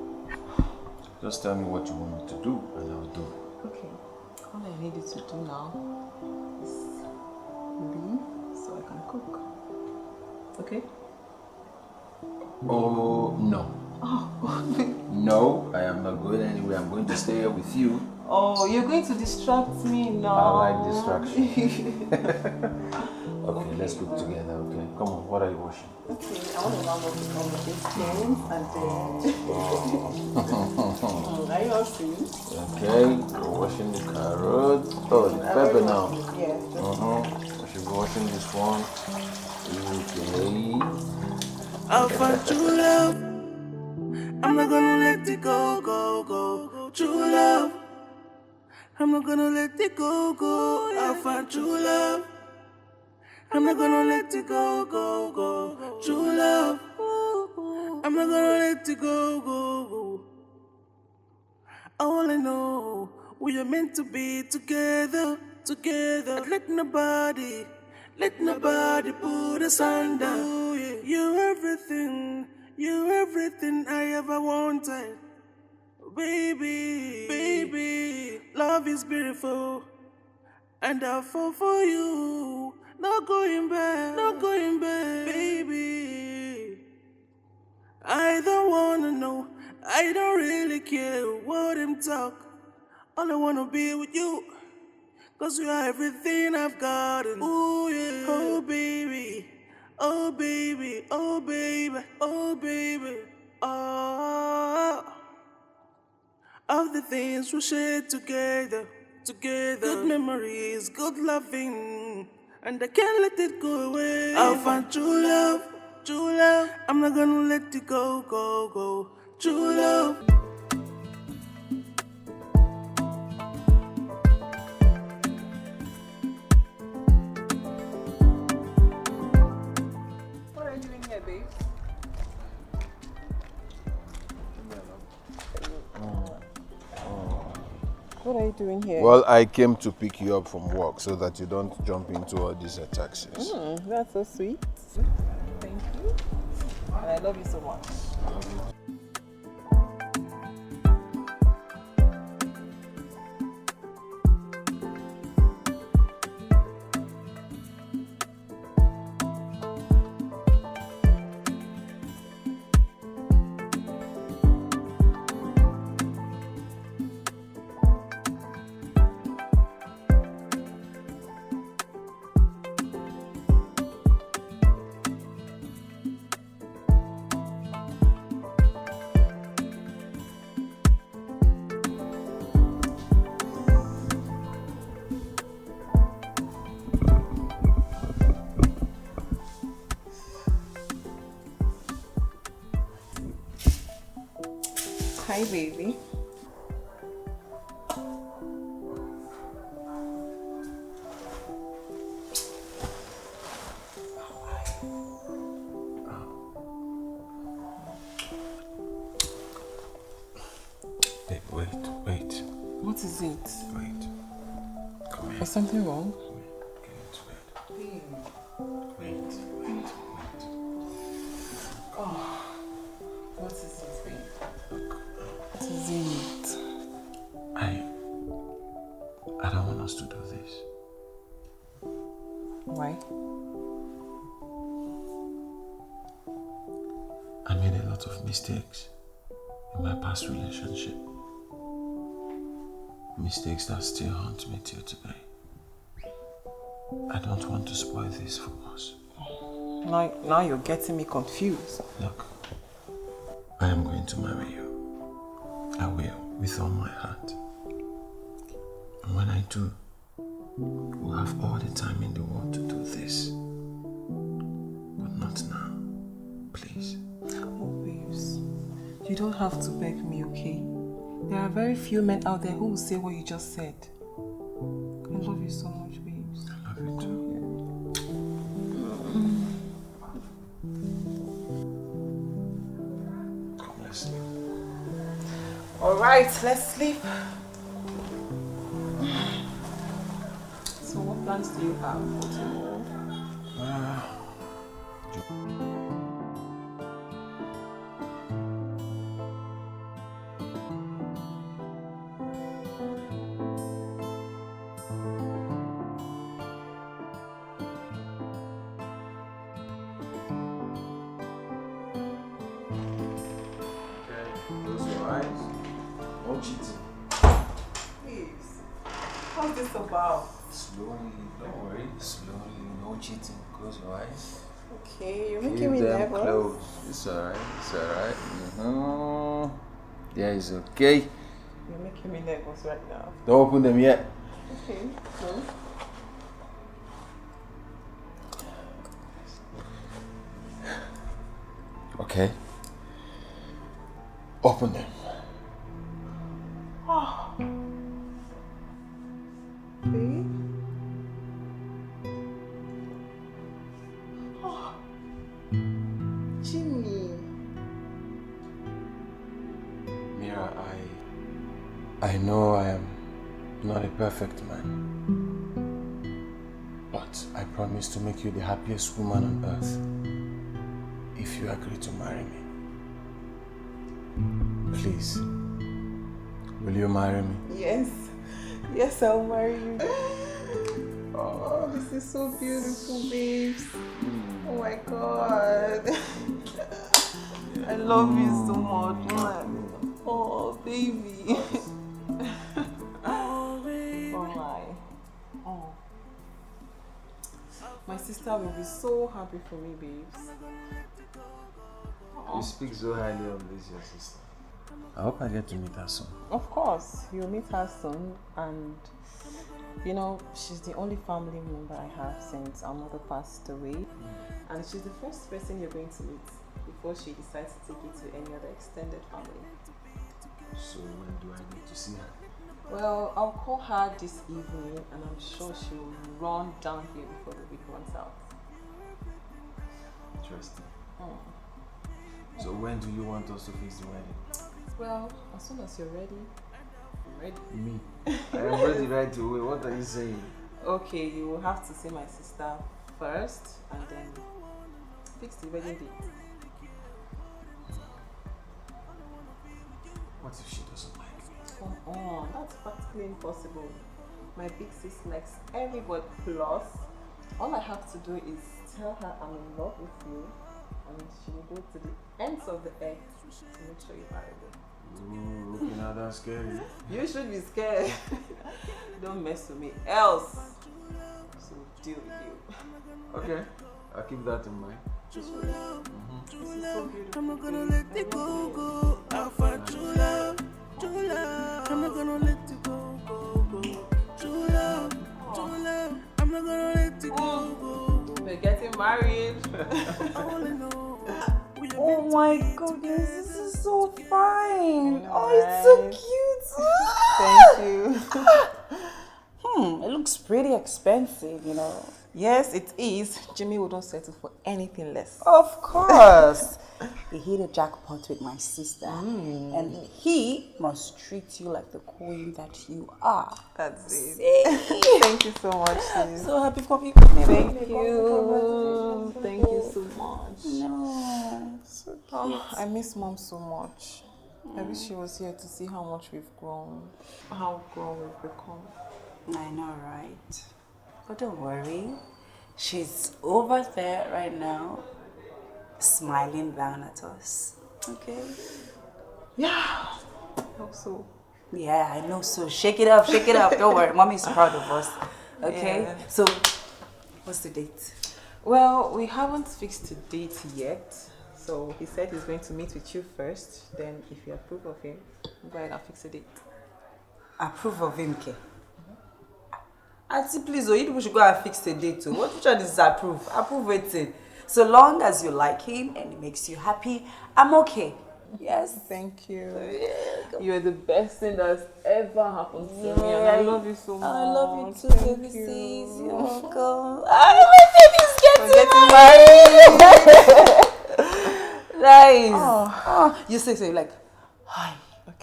Just tell me what you want me to do and I'll do it. Okay. All I need you to do now is leave so I can cook. Okay? Oh, no. Oh, No, I am not going anywhere. I'm going to stay here with you. oh, you're going to distract me now. I like distraction. Okay, let's cook together, okay? Come on, what are you washing? Okay, I want to round up with all the things and then... Are you all serious? Okay, we're washing the carrot. Oh, the pepper now. Yeah. I should be washing this one. Okay. I'll find true love. I'm not gonna let it go, go, go. True love. I'm not gonna let it go, go. I'll find true love. I'm not gonna let it go, go, go. True love. I'm not gonna let it go, go, go. I wanna know we are meant to be together, together. Let nobody put us under. You're everything I ever wanted. Baby, baby, love is beautiful. And I'll fall for you. Not going back, baby. I don't wanna know, I don't really care what them talk. All I wanna be with you, 'cause you are everything I've gotten. Ooh, yeah. Oh, baby, oh, baby, oh, baby, oh, baby. Oh, of the things we shared together. Good memories, good loving, and I can't let it go away. I'll find true love. I'm not gonna let it go, go, go. True love. What are you doing here, babe? What are you doing here? Well, I came to pick you up from work so that you don't jump into all these taxis. That's so sweet. Thank you. And I love you so much. Hi, baby. Babe, wait. What is it? Wait. Come here. Is something wrong? Get into bed. Wait. Oh, what is it, babe? What is it? I don't want us to do this. Why? I made a lot of mistakes in my past relationship. Mistakes that still haunt me till today. I don't want to spoil this for us. Now you're getting me confused. Look, I am going to marry you. I will, with all my heart. And when I do, we'll have all the time in the world to do this. But not now. Please. Oh, babes. You don't have to beg me, okay? There are very few men out there who will say what you just said. I love you so much, babes. I love you too. Alright, let's sleep. So what plans do you have for tomorrow? Close your eyes. No cheating. Please. What's this about? Slowly, don't worry. Slowly, no cheating. Close your eyes. Okay, you're Keep making me them nervous. closed. It's alright. It's alright. Yeah, it's okay. You're making me nervous right now. Don't open them yet. Okay, so. Okay. Open them. Oh. Babe? Oh. Jimmy. Mira, I know I am not a perfect man. But I promise to make you the happiest woman on earth if you agree to marry me. Please, will you marry me? Yes. Yes, I'll marry you. Oh, this is so beautiful, babes. Oh my god. I love you so much, man. Oh, baby. Oh my. Oh. My sister will be so happy for me, babes. You speak so highly of this, your sister. I hope I get to meet her soon. Of course, you'll meet her soon, and you know, she's the only family member I have since our mother passed away, and she's the first person you're going to meet before she decides to take you to any other extended family. So when do I need to see her? Well, I'll call her this evening, and I'm sure she'll run down here before the week runs out. Interesting. So when do you want us to fix the wedding? Well, as soon as you're ready. I'm ready. Me? I am ready right away. What are you saying? Okay, you will have to see my sister first, and then fix the wedding date. What if she doesn't like me? Come on, that's practically impossible. My big sis likes everybody, plus all I have to do is tell her I'm in love with you, and she will go to the ends of the earth to make sure you marry me. Ooh, okay, now that's scary. You should be scared. Don't mess with me, else she will deal with you. Okay, I'll keep that in mind. This is so beautiful. I'm not gonna let it go. I'll find true love. I'm not gonna let it go. True love. I'm not gonna let it go. We're getting married. Oh my goodness, this is so fine. Oh, it's so cute. Thank you. It looks pretty expensive, you know. Yes, it is. Jimmy wouldn't settle for anything less. Of course. He hit a jackpot with my sister. And he must treat you like the queen that you are. That's it. Thank you so much, sis. So happy for you. Thank you. Thank you so much. No, so cute. Oh, I miss mom so much. I wish she was here to see how much we've grown. How grown we've become. I know, right? But don't worry. She's over there right now, smiling down at us. Okay? Yeah. I hope so. Yeah, I know. So shake it up, shake it up. Don't worry. Mommy's proud of us. Okay? Yeah. So, what's the date? Well, we haven't fixed a date yet. So he said he's going to meet with you first. Then if you approve of him, go ahead and fix a date. Approve of him, Ke? Auntie, please, you people should go and fix a date too. What you trying to disapprove? Approve it. So long as you like him and it makes you happy, I'm okay. Yes. Thank you. Yeah. You're the best thing that's ever happened to me, and I love you so much. I love you too, Thank baby you. sis. You're welcome. My baby's getting married. Nice. Oh, you say so, like, hi.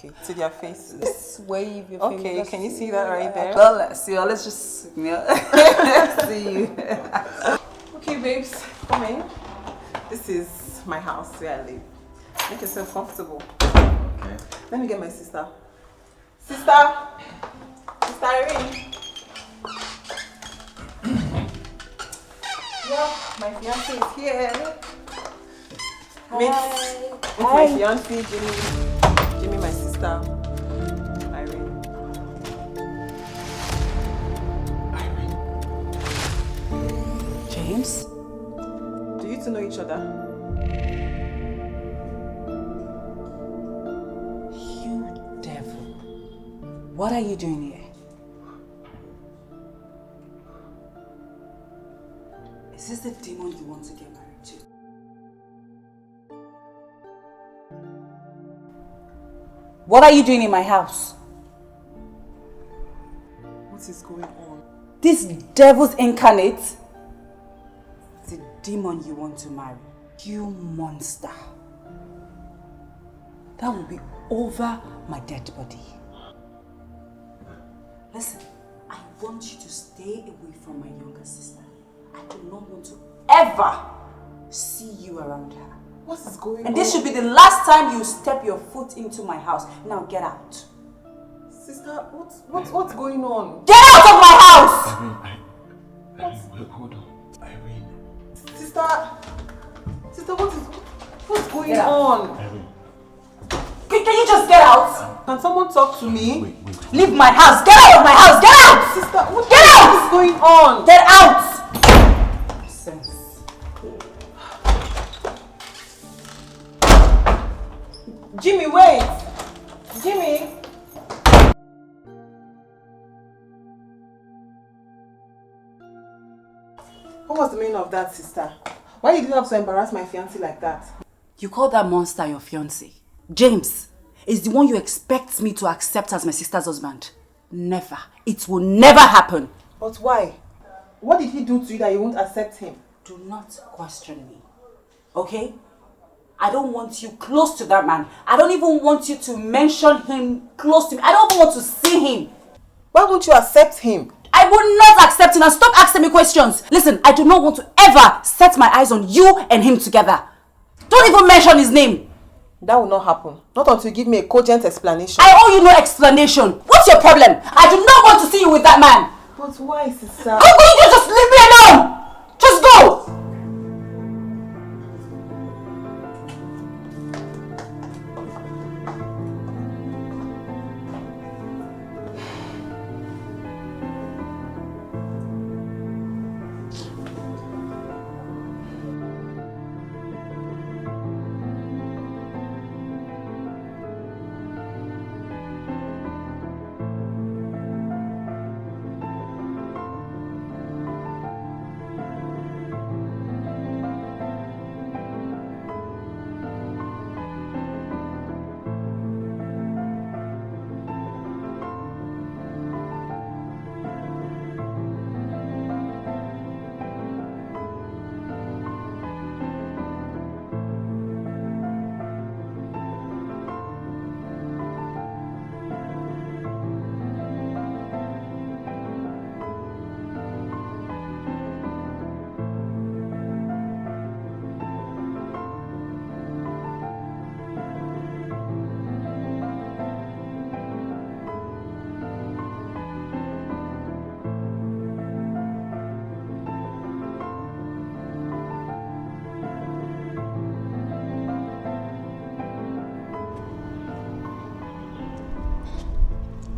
Okay, to their faces. Just wave your Okay, fingers. can you see that right there? Well, let's see. Let's just see you. Okay, babes, come in. This is my house where I live. Make yourself comfortable. Okay. Let me get my sister. Sister Irene. Yeah, my fiance is here. Meet my fiance, Jimmy, my sister, Irene. James? Do you two know each other? You devil. What are you doing here? Is this the demon you want to get married to? What are you doing in my house? What is going on? This devil's incarnate? The demon you want to marry. You monster. That will be over my dead body. Listen, I want you to stay away from my younger sister. I do not want to ever see you around her. What is going on? And this should be the last time you step your foot into my house. Now get out. Sister, what's going on? Get out of my house! Irene, wait, hold on. Irene. Sister, what's going Get out. on? Irene. Can you just get out? Can someone talk to me? Wait. Leave my house. Get out of my house. Get out! Sister, what out! is going on? Get out! Nonsense. Jimmy, wait! Jimmy! What was the meaning of that, sister? Why did you have to embarrass my fiancé like that? You call that monster your fiancé? James is the one you expect me to accept as my sister's husband. Never. It will never happen. But why? What did he do to you that you won't accept him? Do not question me. Okay? I don't want you close to that man. I don't even want you to mention him close to me. I don't even want to see him. Why won't you accept him? I will not accept him and stop asking me questions. Listen, I do not want to ever set my eyes on you and him together. Don't even mention his name. That will not happen. Not until you give me a cogent explanation. I owe you no explanation. What's your problem? I do not want to see you with that man. But why, sister? How can you just leave me alone? Just go.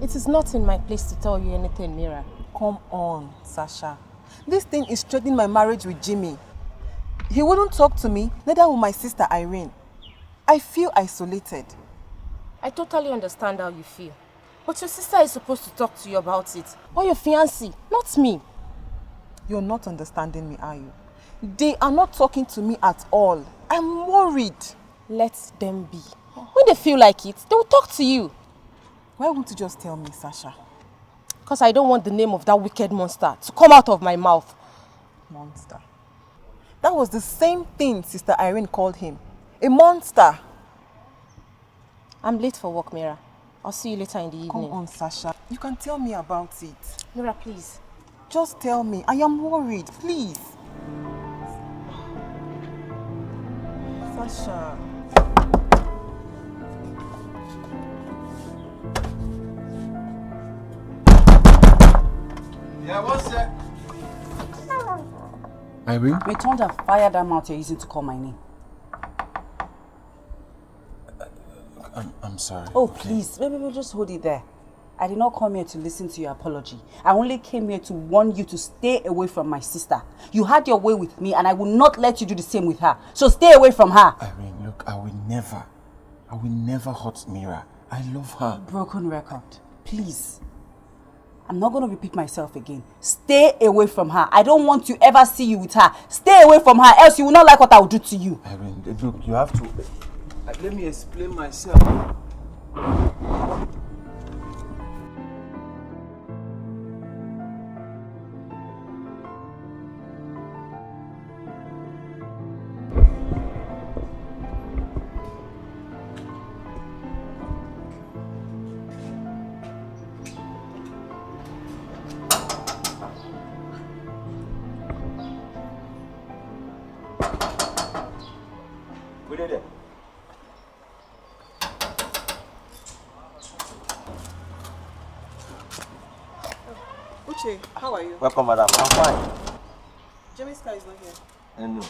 It is not in my place to tell you anything, Mira. Come on, Sasha. This thing is threatening my marriage with Jimmy. He wouldn't talk to me, neither will my sister Irene. I feel isolated. I totally understand how you feel. But your sister is supposed to talk to you about it. Or your fiancé, not me. You're not understanding me, are you? They are not talking to me at all. I'm worried. Let them be. When they feel like it, they will talk to you. Why won't you just tell me, Sasha? Because I don't want the name of that wicked monster to come out of my mouth. Monster. That was the same thing Sister Irene called him. A monster. I'm late for work, Mira. I'll see you later in the evening. Come on, Sasha. You can tell me about it. Nora, please. Just tell me. I am worried. Please. Sasha. Yeah, what's that? Irene? May thunder fire that mouth you're using to call my name. I'm sorry. Oh, please. Baby, just hold it there. I did not come here to listen to your apology. I only came here to warn you to stay away from my sister. You had your way with me and I will not let you do the same with her. So stay away from her. Irene, look, I will never hurt Mira. I love her. Broken record. Please. I'm not going to repeat myself again. Stay away from her. I don't want to ever see you with her. Stay away from her, else you will not like what I will do to you. Irene, look, you have to... Let me explain myself. Uche, how are you? Welcome, madam. I'm fine. Jimmy's car is not here. I know.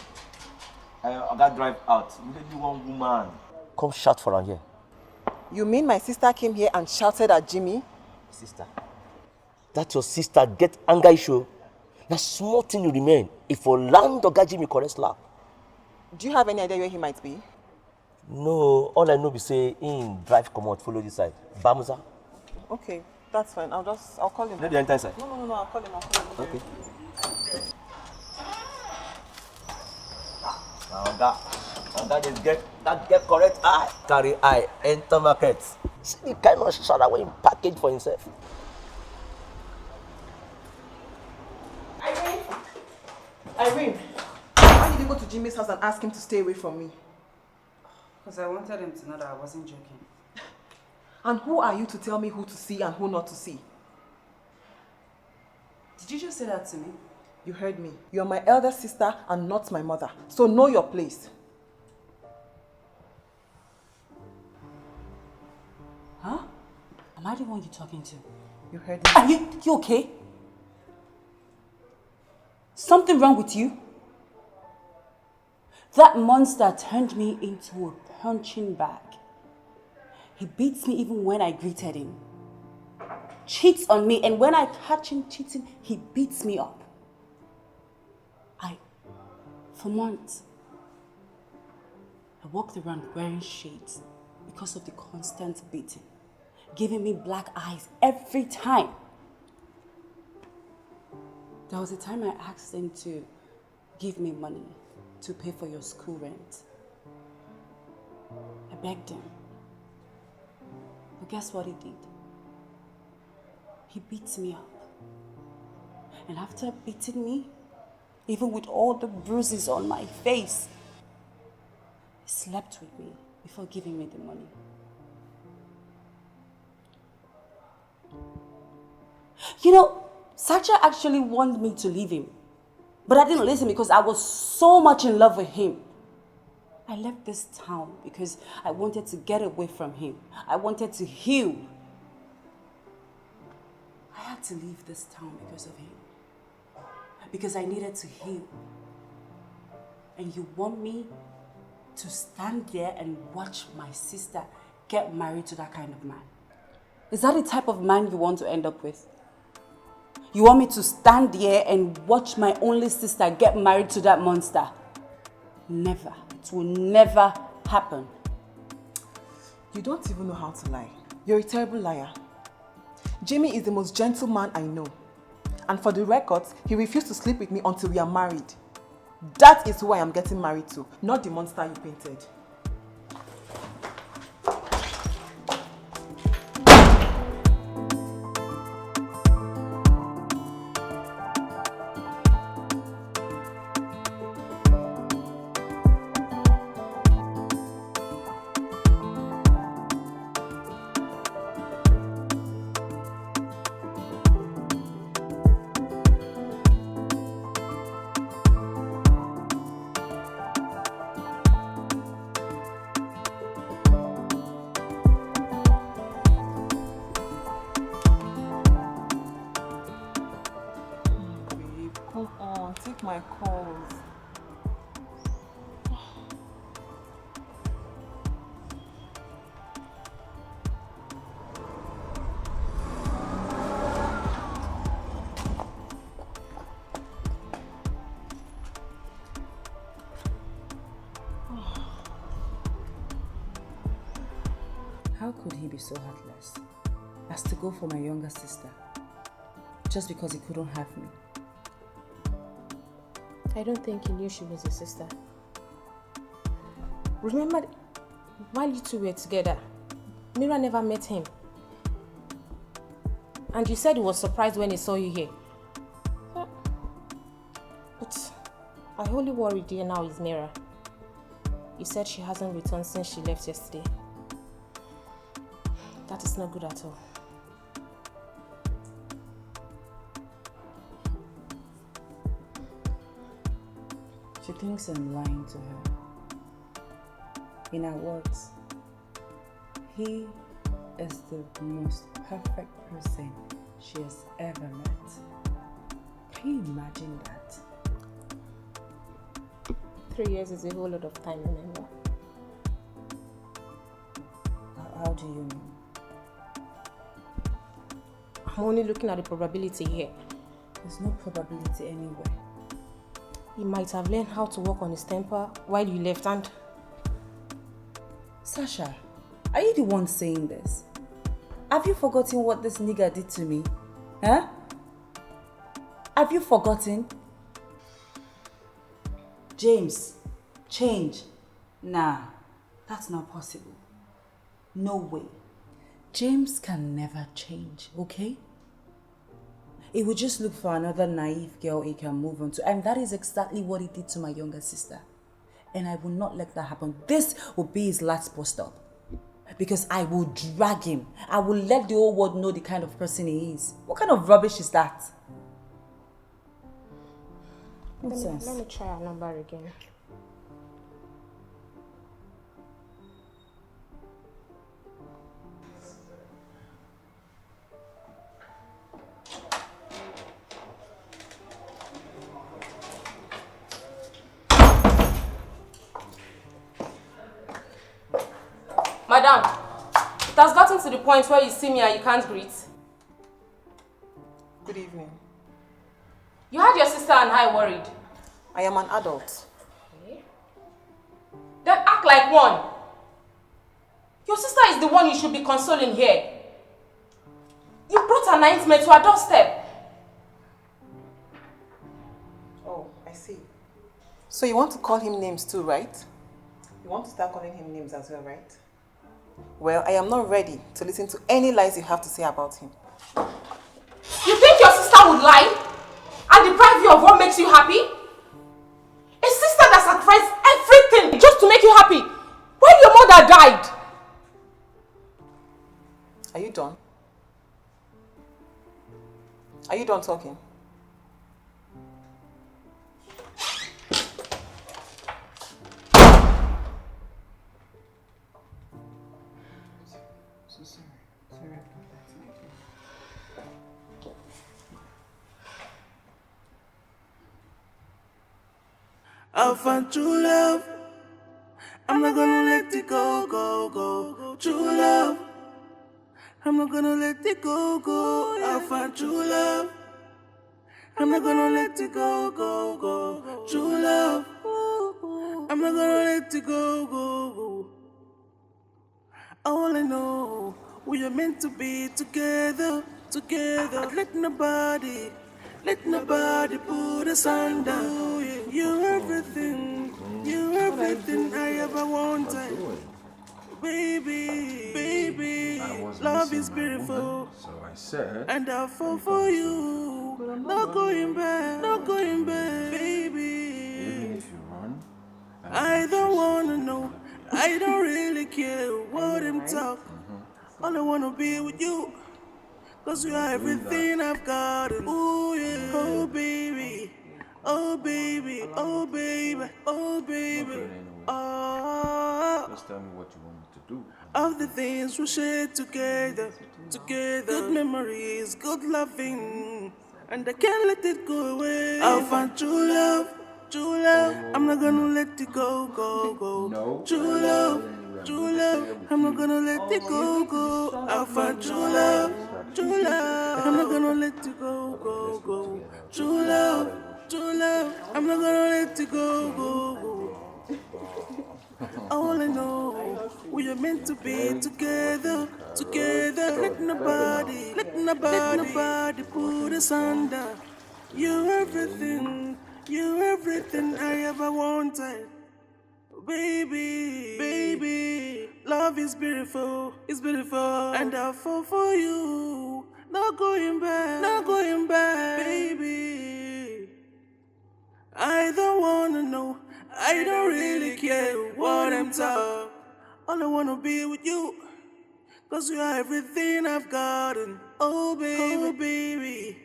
I got drive out. Maybe one woman. Come shout for her here. You mean my sister came here and shouted at Jimmy? Sister. That your sister get anger issue. Now small thing you remain. If for land or Jimmy correct slap. Do you have any idea where he might be? No, all I know be say in drive come out, follow this side. Bamuza. Okay, that's fine. I'll call him. Let the enter inside. No, I'll call him. Okay. Now that is get correct eye. Carry eye, enter market. See the kind of shot away package for himself. Irene, why did you go to Jimmy's house and ask him to stay away from me? Because I wanted him to know that I wasn't joking. And who are you to tell me who to see and who not to see? Did you just say that to me? You heard me. You're my elder sister and not my mother. So know your place. Huh? Am I the one you're talking to? You heard me. Are you okay? Something wrong with you? That monster turned me into a punching bag. He beats me even when I greeted him. Cheats on me, and when I catch him cheating, he beats me up. For months, I walked around wearing shades because of the constant beating, giving me black eyes every time. There was a time I asked him to give me money to pay for your school rent. I begged him. But guess what he did? He beats me up. And after beating me, even with all the bruises on my face, he slept with me before giving me the money. You know, Sacha actually wanted me to leave him. But I didn't listen because I was so much in love with him. I left this town because I wanted to get away from him. I wanted to heal. I had to leave this town because of him. Because I needed to heal. And you want me to stand there and watch my sister get married to that kind of man? Is that the type of man you want to end up with? You want me to stand there and watch my only sister get married to that monster? Never. It will never happen. You don't even know how to lie. You're a terrible liar. Jimmy is the most gentle man I know. And for the records, he refused to sleep with me until we are married. That is who I am getting married to, not the monster you painted. pick my calls. How could he be so heartless as to go for my younger sister just because he couldn't have me? I don't think he knew she was his sister. Remember, while you two were together, Mira never met him. And you said he was surprised when he saw you here. But I only worried you now is Mira. You said she hasn't returned since she left yesterday. That is not good at all. She thinks I'm lying to her. In her words, he is the most perfect person she has ever met. Can you imagine that? 3 years is a whole lot of time, remember? How do you mean? I'm only looking at the probability here. There's no probability anywhere. He might have learned how to work on his temper while you left and... Sasha, are you the one saying this? Have you forgotten what this nigger did to me? Huh? Have you forgotten? James, change. Nah, that's not possible. No way. James can never change, okay? He would just look for another naive girl he can move on to. And that is exactly what he did to my younger sister. And I will not let that happen. This will be his last bus stop. Because I will drag him. I will let the whole world know the kind of person he is. What kind of rubbish is that? Nonsense. Let me try our number again. Madam, it has gotten to the point where you see me and you can't greet. Good evening. You had your sister and I worried. I am an adult. Okay. Then act like one. Your sister is the one you should be consoling here. You brought a nightmare to our doorstep. Oh, I see. So you want to call him names too, right? You want to start calling him names as well, right? Well, I am not ready to listen to any lies you have to say about him. You think your sister would lie and deprive you of what makes you happy? A sister that sacrificed everything just to make you happy when your mother died. Are you done? Are you done talking? So sorry. Sorry about that. I'll find true love. I'm not gonna let it go, go, go. True love. I'm not gonna let it go, go. I'll find true love. I'm not gonna let it go, go, go. True love. I'm not gonna let it go, go, go. I wanna know we are meant to be together, together. Let nobody put us under. You're everything I ever wanted. Baby, baby, love is beautiful. So I said, and I'll fall for you. Not going back, baby. even if you run, I don't wanna know. I don't really care what them talk. All I wanna be with you. Cause you are everything I've got. Ooh yeah. Oh baby. Oh baby. Oh baby. Oh baby. Oh. just tell me what you want me to do. Of the things we share together. Good memories, good loving. and I can't let it go away. I'll find true love, true love. I'm not gonna let it go, go, go. No. True love, true love. I'm not gonna let it go, go. I'll find true love, true love. I'm not gonna let it go, go, go. True love, true love. I'm not gonna let it go, go, go. All I know, we are meant to be together, together. Let nobody put us under. You're everything I ever wanted. Baby, baby, love is beautiful, and I'll fall for you. Not going back, baby. I don't wanna know, I don't really care what I'm taught. All I wanna be with you, 'cause you are everything I've gotten. Oh baby, oh baby,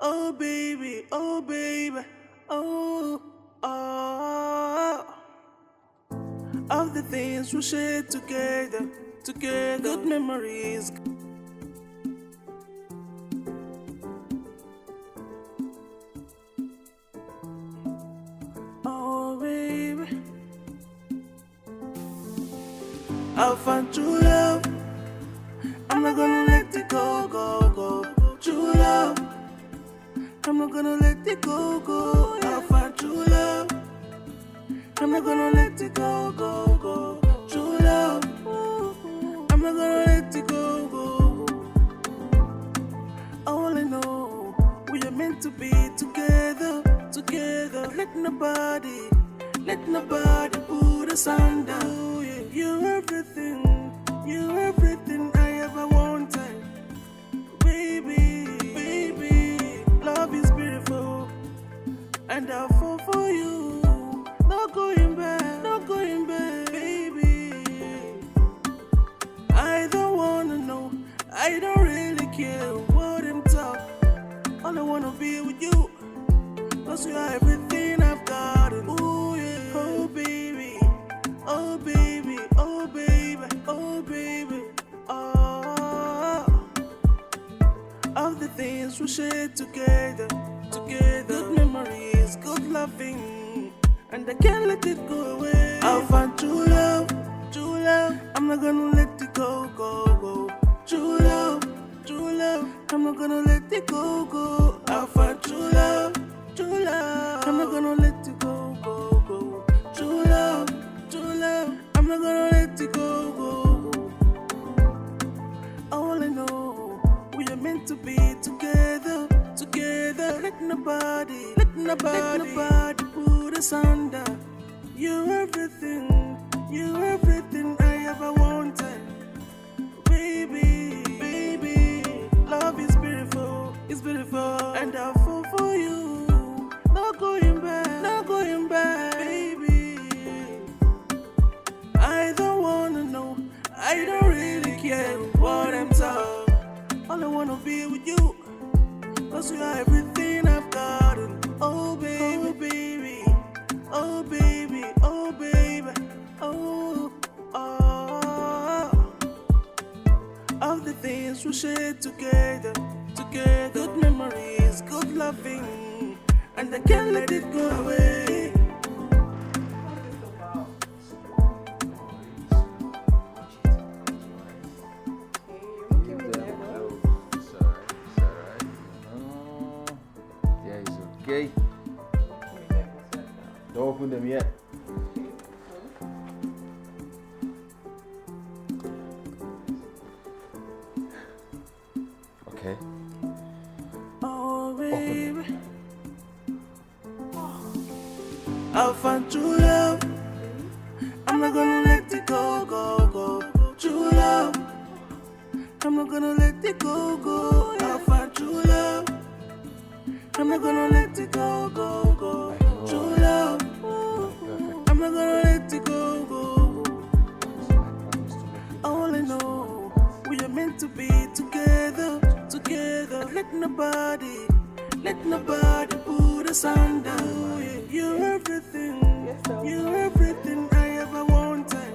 oh baby, oh baby, oh, oh. Of the things we shared together, good memories. Oh baby, I'll find true love. I'm not gonna let it go, go, go. True love, I'm not gonna let it go, go. I'll find true love. I'm not gonna let it go, go, go. True love, I'm not gonna let it go, go, go. All I know, we are meant to be together, together. Let nobody put us under. You're everything I ever wanted. Baby, baby, love is beautiful, and I'll fall for you. Not going back, baby. I don't wanna know, I don't really care what I'm taught. All I wanna be with you, 'cause you are everything I've gotten. Ooh yeah, oh baby, oh baby, oh baby, oh baby, oh. Of the things we shared together, good memories, good loving, and I can't let it go away. I'll find true love, true love. I'm not gonna let it go, go, go. True love, I'm not gonna let it go, go. I'll find true love, true love. I'm not gonna let it go, go, go. True love, I'm not gonna let it go, go, go. All I know, we are meant to be together, together. Let nobody put us under. You're everything I ever wanted. Baby, baby, love is beautiful, and I'll fall for you. Not going back, baby. I don't wanna know, I don't really care what I'm taught. All I wanna be with you, 'cause you are everything I've gotten. Oh baby, baby, oh baby, oh baby, oh, oh. Of the things we shared together, good memories, good loving, and I can't let it go away. Okay. Don't open them yet. Okay. Oh baby, I'll find true love. I'm not gonna let it go, go, go. True love, I'm not gonna let it go, go. I'll find true love. I'm not gonna let it go, go, go. True love, I'm not gonna let it go, go, go. All I know, we are meant to be together, together. Let nobody put us under. You're everything I ever wanted.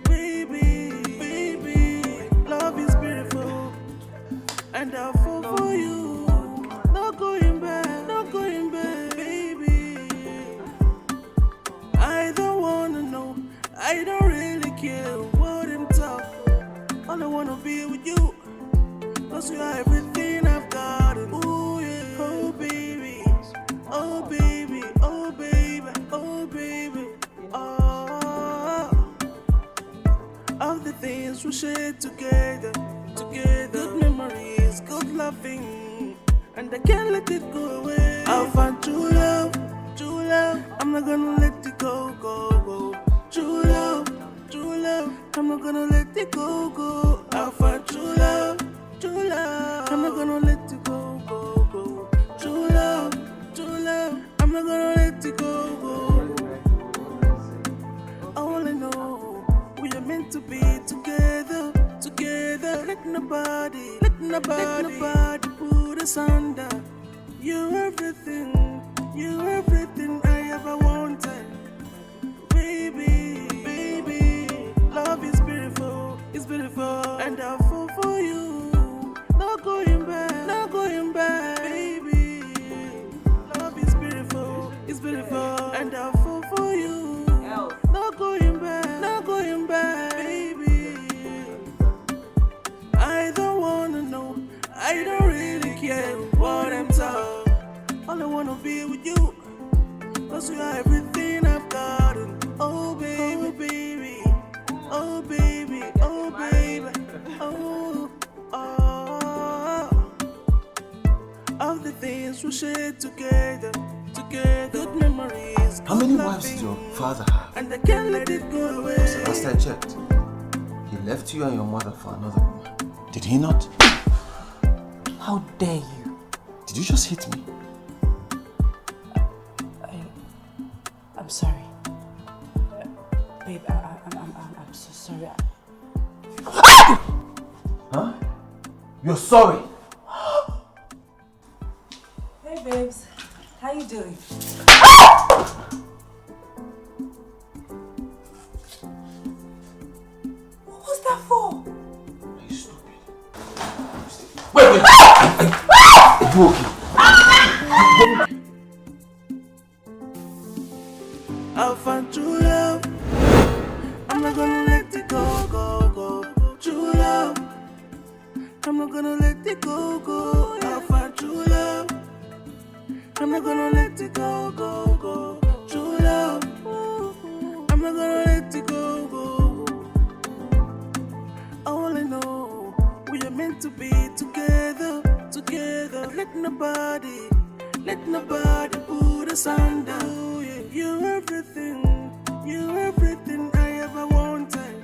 Baby, baby, love is beautiful, and I'll fall for you. Not go Cause you are everything I've got. Ooh, yeah. Oh, baby. Oh, baby. Oh, baby. Oh, baby. Oh. All the things we shared together. Good memories, good loving. And I can't let it go away. I'll find true love. I'm not gonna let it go. True love. I'm not gonna let it go. I'll find true love. I'm not gonna let it go. True love. I'm not gonna let it go. All I know, we are meant to be together. Let nobody put us under. You're everything I ever wanted. Baby, love is beautiful, and I'll fall for you. No going back, baby. Love is beautiful, and I'll fall for you. No going back, baby. I don't wanna know, I don't really care what I'm told. All I wanna be with you, cause you are everything I've gotten. Oh baby, oh baby, oh baby, oh. All the things we shared together, good memories. How many wives did your father have? And I can't let it go away. Last I checked, he left you and your mother for another woman. Did he not? How dare you? Did you just hit me? I'm sorry. Babe, I'm so sorry. Huh? You're sorry? Hey babes, how you doing? What was that for? Are you stupid? Wait! Are you okay? I'll find true love. I'm not gonna let it go. True love. I'm not gonna let it go. I'll find true love. I'm not gonna let it go. True love. I'm not gonna let it go. All I know, we are meant to be together. Let nobody put us under. You're everything I ever wanted.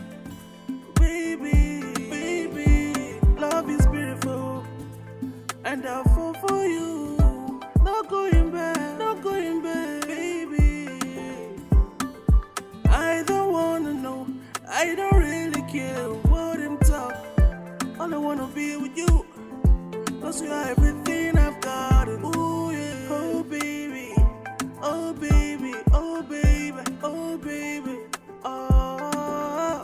Baby, love is beautiful, and I'll fall for you. No going back, baby. I don't wanna know, I don't really care what I'm talking. All I wanna be with you, cause you are everything I've got. Ooh yeah, oh baby, oh baby, oh baby, oh baby, oh.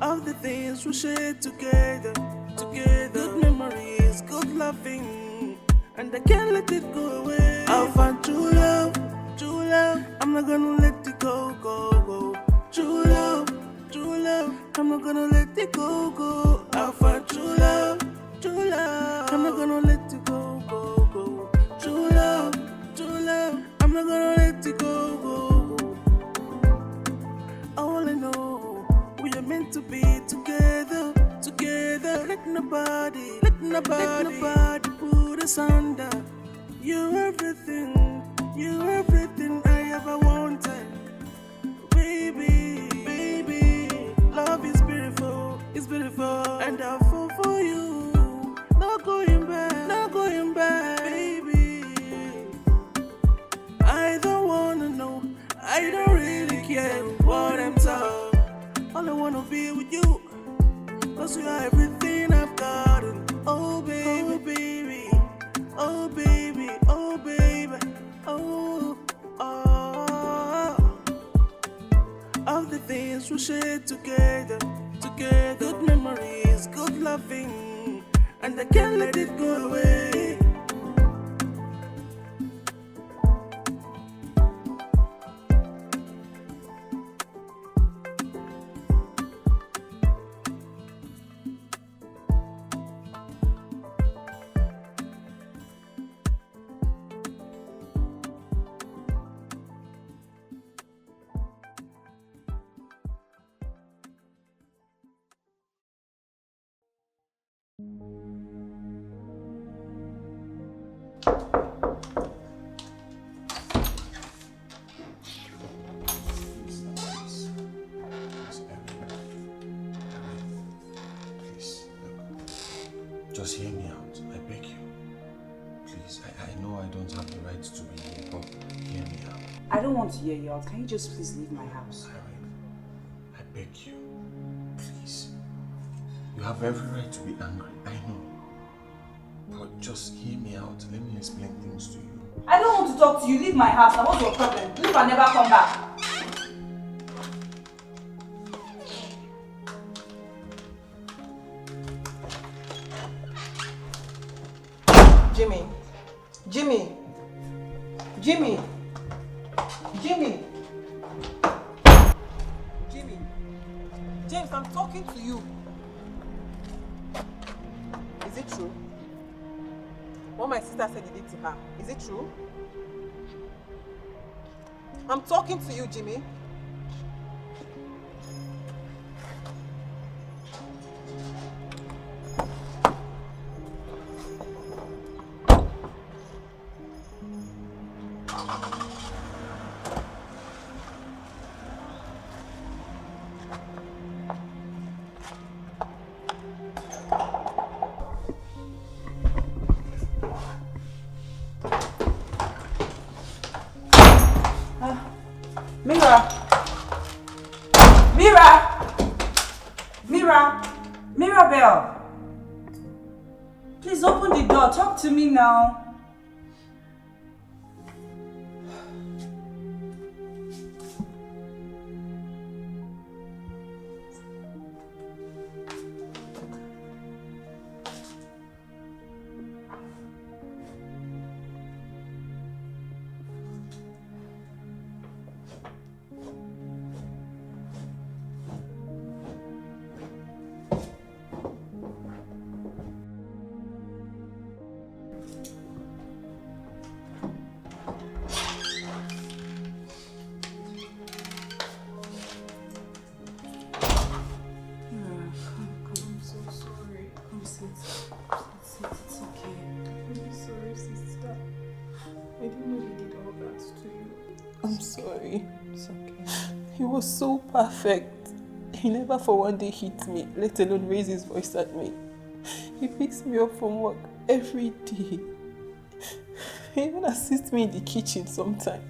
All the things we shared together, good memories, good loving, and I can't let it go away. I'll find true love, I'm not gonna let it go. True love, I'm not gonna let it go. I'll find true love, I'm not gonna let it go. True love, I'm not gonna let it go. All I know, we are meant to be together. Let nobody put us under. You're everything I ever wanted. Baby, love is beautiful, and I'll fall for you. No going back, baby. I don't wanna know, I don't really care what I'm told. All I wanna be with you, cause you are everything I've gotten. Oh baby, oh baby, oh baby, oh. All the things we shared together, good memories, good loving, and I can't let it go away. Just hear me out. I beg you. Please, I know I don't have the right to be here, but hear me out. I don't want to hear you out. Can you just please leave my house? Irene, I beg you. Please. You have every right to be angry, I know. But just hear me out. Let me explain things to you. I don't want to talk to you. Leave my house. Now what's your problem? Leave and never come back. Jimmy. Jimmy. Jimmy. Jimmy. Jimmy. James, I'm talking to you. Is it true? What my sister said you did to her. Is it true? I'm talking to you, Jimmy. Mirabel, please open the door. Talk to me now. Was so perfect. He never for one day hit me, let alone raise his voice at me. He picks me up from work every day. He even assists me in the kitchen sometimes.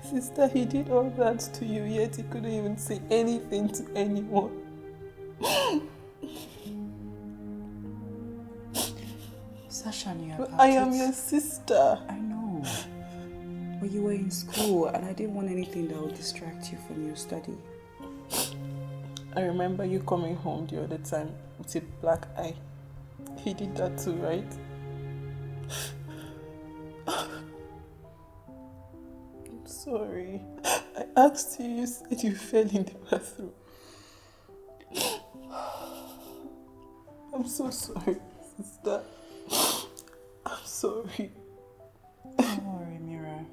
Sister, he did all that to you, yet he couldn't even say anything to anyone. Sasha, I am your sister. I know. But you were in school and I didn't want anything that would distract you from your study. I remember you coming home the other time with a black eye. He did that too, right? I'm sorry. I asked you, you said you fell in the bathroom. I'm so sorry, sister. I'm sorry. Don't worry, Mira.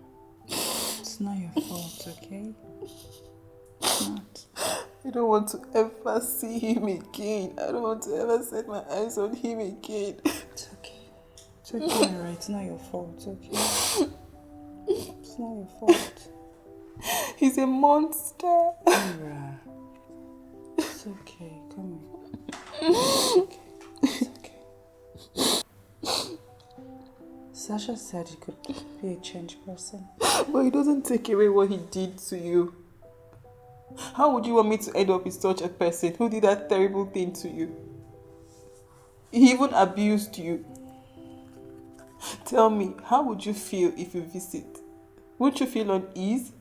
It's not your fault, okay? It's not. I don't want to ever see him again. I don't want to ever set my eyes on him again. It's okay. It's okay, Mira. It's not your fault, okay? It's not your fault. He's a monster. Mira. It's okay. Come on. It's okay. It's okay. Sasha said he could be a changed person. But he doesn't take away what he did to you. How would you want me to end up with such a person who did that terrible thing to you? He even abused you. Tell me, how would you feel if you visit? Wouldn't you feel uneasy?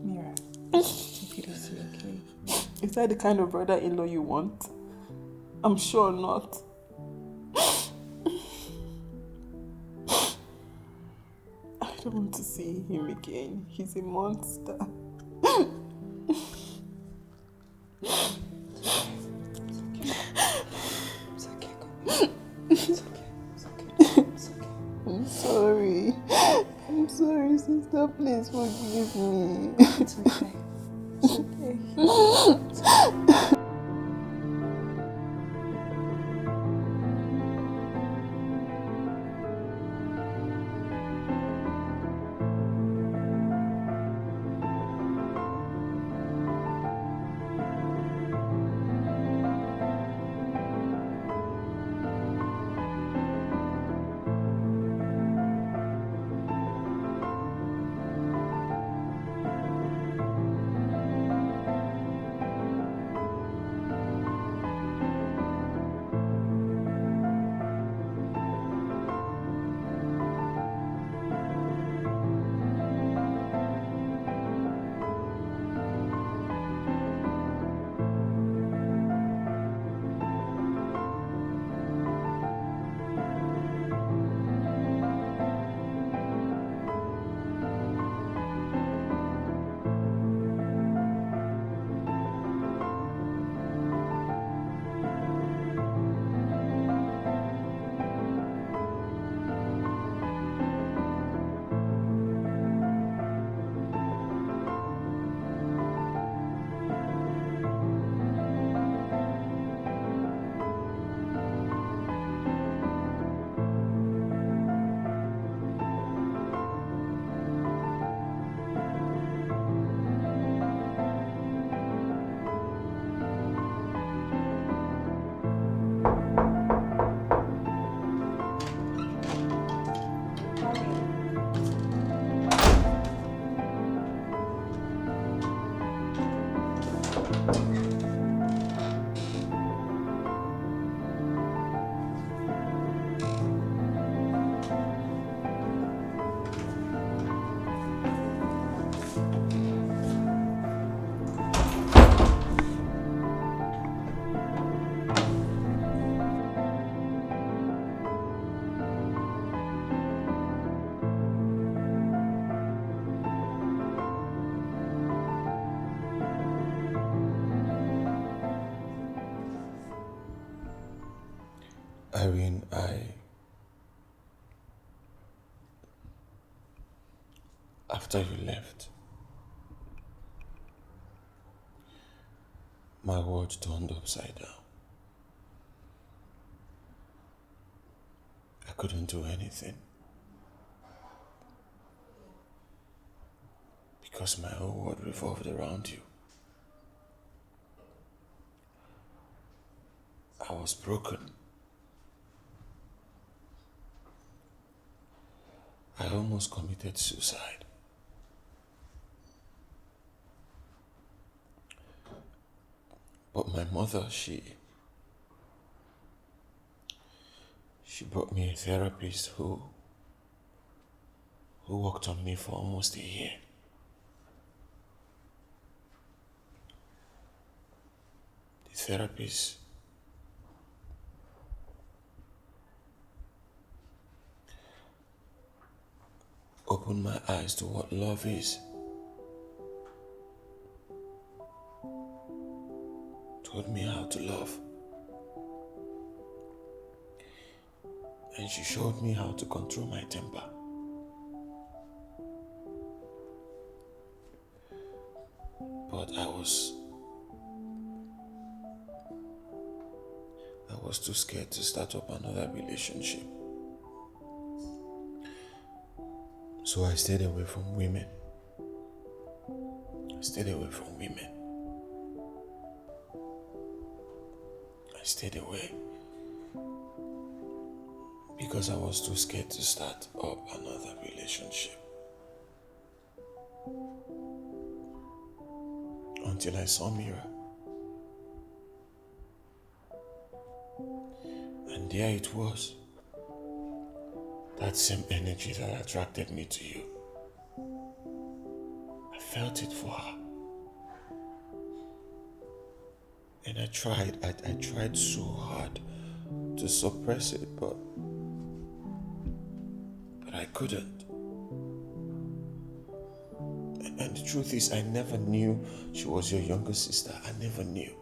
Mira, take it easy, okay? Is that the kind of brother-in-law you want? I'm sure not. I don't want to see him again. He's a monster. It's okay. It's okay. It's okay. I'm sorry. I'm sorry, sister. Please forgive me. It's okay. It's okay. It's okay. Irene, after you left, my world turned upside down. I couldn't do anything. Because my whole world revolved around you. I was broken. I almost committed suicide. But my mother, she brought me a therapist who worked on me for almost a year. The therapist opened my eyes to what love is. Taught me how to love. And she showed me how to control my temper. But I was too scared to start up another relationship. So I stayed away from women. I stayed away. Because I was too scared to start up another relationship. Until I saw Mira. And there it was. That same energy that attracted me to you. I felt it for her. And I tried so hard to suppress it, but I couldn't. And the truth is, I never knew she was your younger sister. I never knew.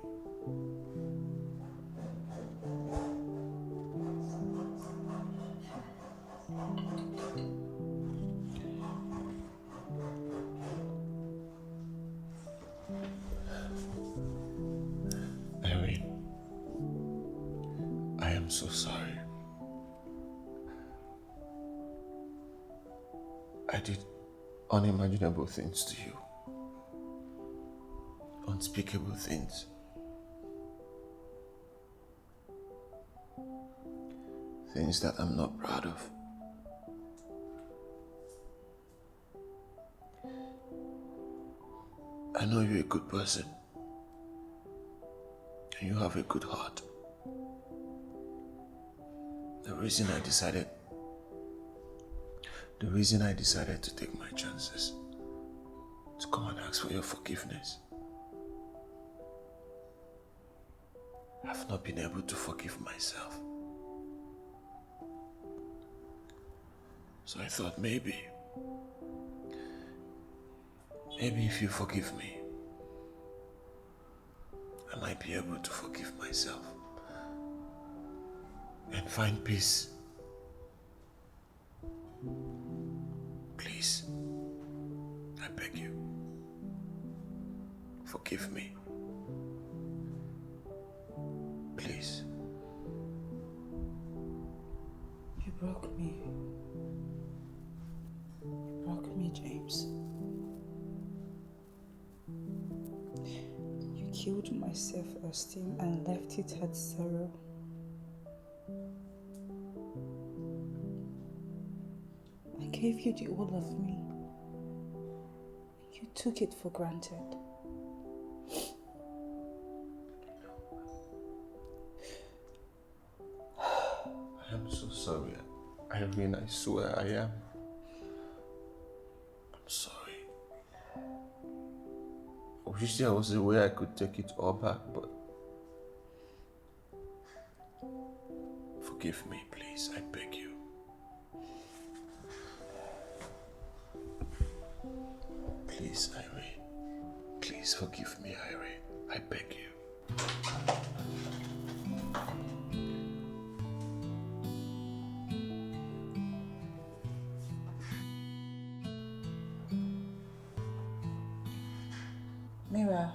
Irene, I am so sorry. I did unimaginable things to you. Unspeakable things. Things that I'm not proud of. I know you're a good person. And you have a good heart. The reason I decided to take my chances, to come and ask for your forgiveness. I've not been able to forgive myself. So I thought maybe if you forgive me, I might be able to forgive myself and find peace. Please, I beg you, forgive me. Please. You broke me. You broke me, James. You killed my self-esteem and left it at zero. I gave you the whole of me. You took it for granted. I am so sorry. Irene, I swear I am. I'm sorry. I wish there was a way I could take it all back, but forgive me, please. I beg you. Please, Irene. Please forgive me, Irene. I beg you. Mira.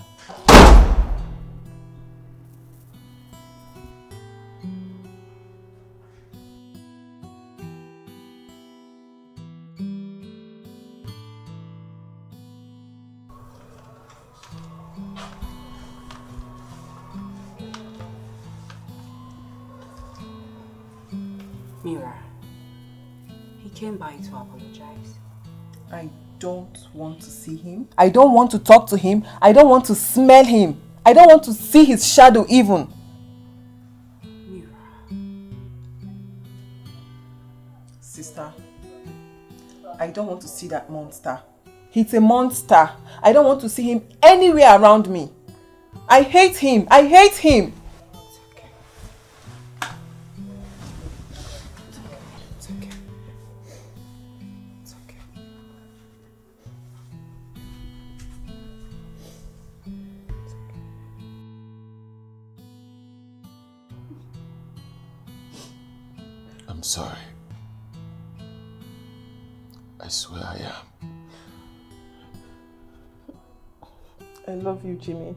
Mira, he came by to apologize. I don't want to see him. I don't want to talk to him. I don't want to smell him. I don't want to see his shadow even. Mira. Sister, I don't want to see that monster. He's a monster. I don't want to see him anywhere around me. I hate him. I hate him. I'm sorry. I swear I am. I love you, Jimmy.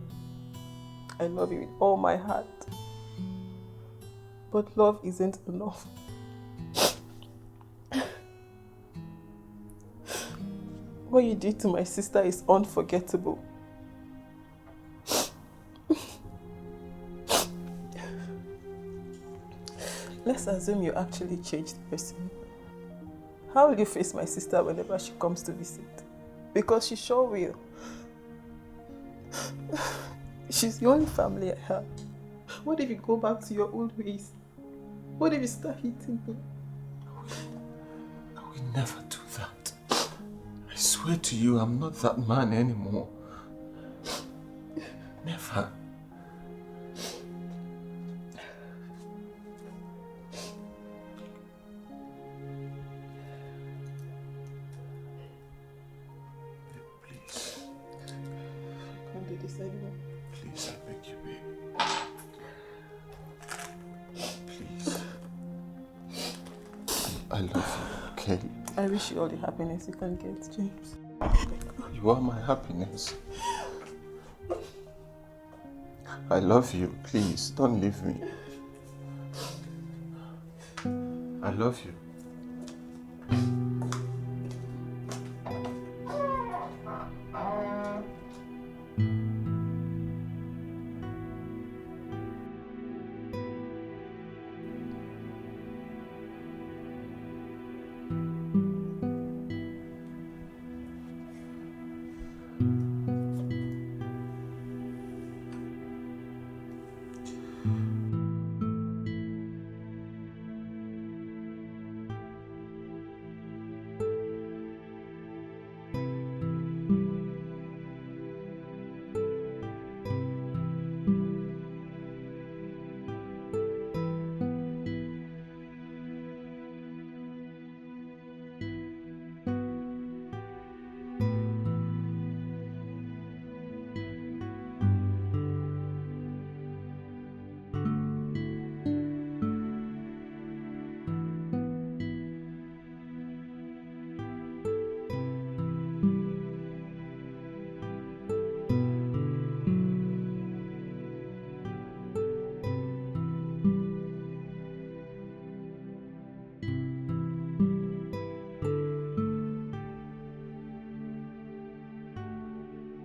I love you with all my heart. But love isn't enough. What you did to my sister is unforgettable. Let's assume you actually changed the person. How will you face my sister whenever she comes to visit? Because she sure will. She's the only family I have. What if you go back to your old ways? What if you start hitting me? I will never do that. I swear to you, I'm not that man anymore. Never. Please, I beg you, babe. Please. I love you, okay? I wish you all the happiness you can get, James. You are my happiness. I love you, please, don't leave me. I love you.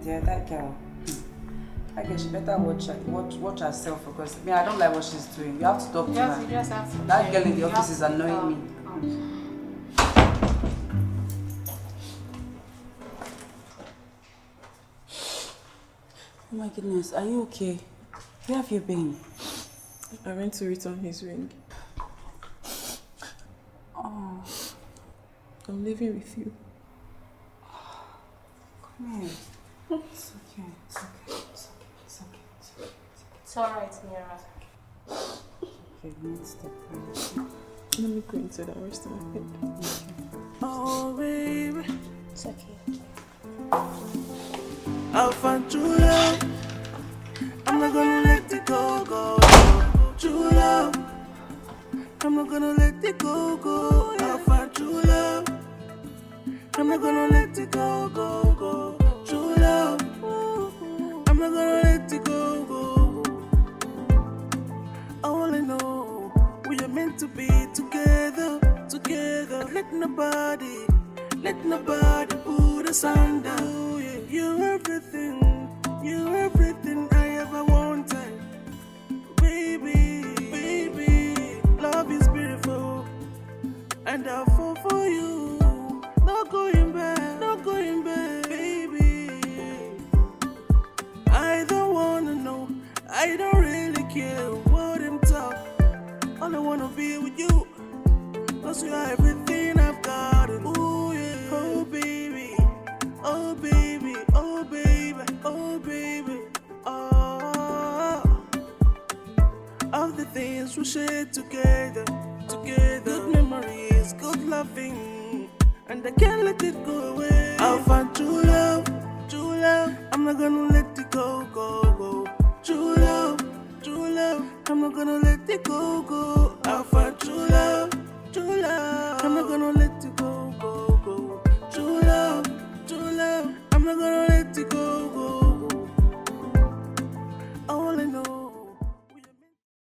Yeah, that girl. I guess she better watch herself because I don't like what she's doing. You have to talk to her. You just have to. That girl in the office is annoying me. Oh my goodness, are you okay? Where have you been? I went to return his ring. Oh. I'm leaving with you. Come here. It's okay. It's okay. It's okay. It's okay. It's okay. It's alright, Mira. Okay, next step. Let me go inside and rest my head. Oh, baby. It's okay. I'll find true love. I'm not gonna let it go, go. True love. I'm not gonna let it go, go. I'll find true love. I'm not gonna let it go, go, go. True love. let nobody put us under. You're everything I ever wanted. Baby, love is beautiful, and I'll fall for you. Not going back, baby. I don't wanna know, I don't really care what I'm talking. All I wanna be with you, 'cause you are everything I've got. Ooh, yeah. Oh baby, oh baby, oh baby, oh baby. Oh, all the things we share together. Good memories, good loving, and I can't let it go away. I'll find true love. I'm not gonna let it go. True love, I'm not gonna let it go. I'll find true love. I'm not gonna let it go. True love, I'm not gonna let it go.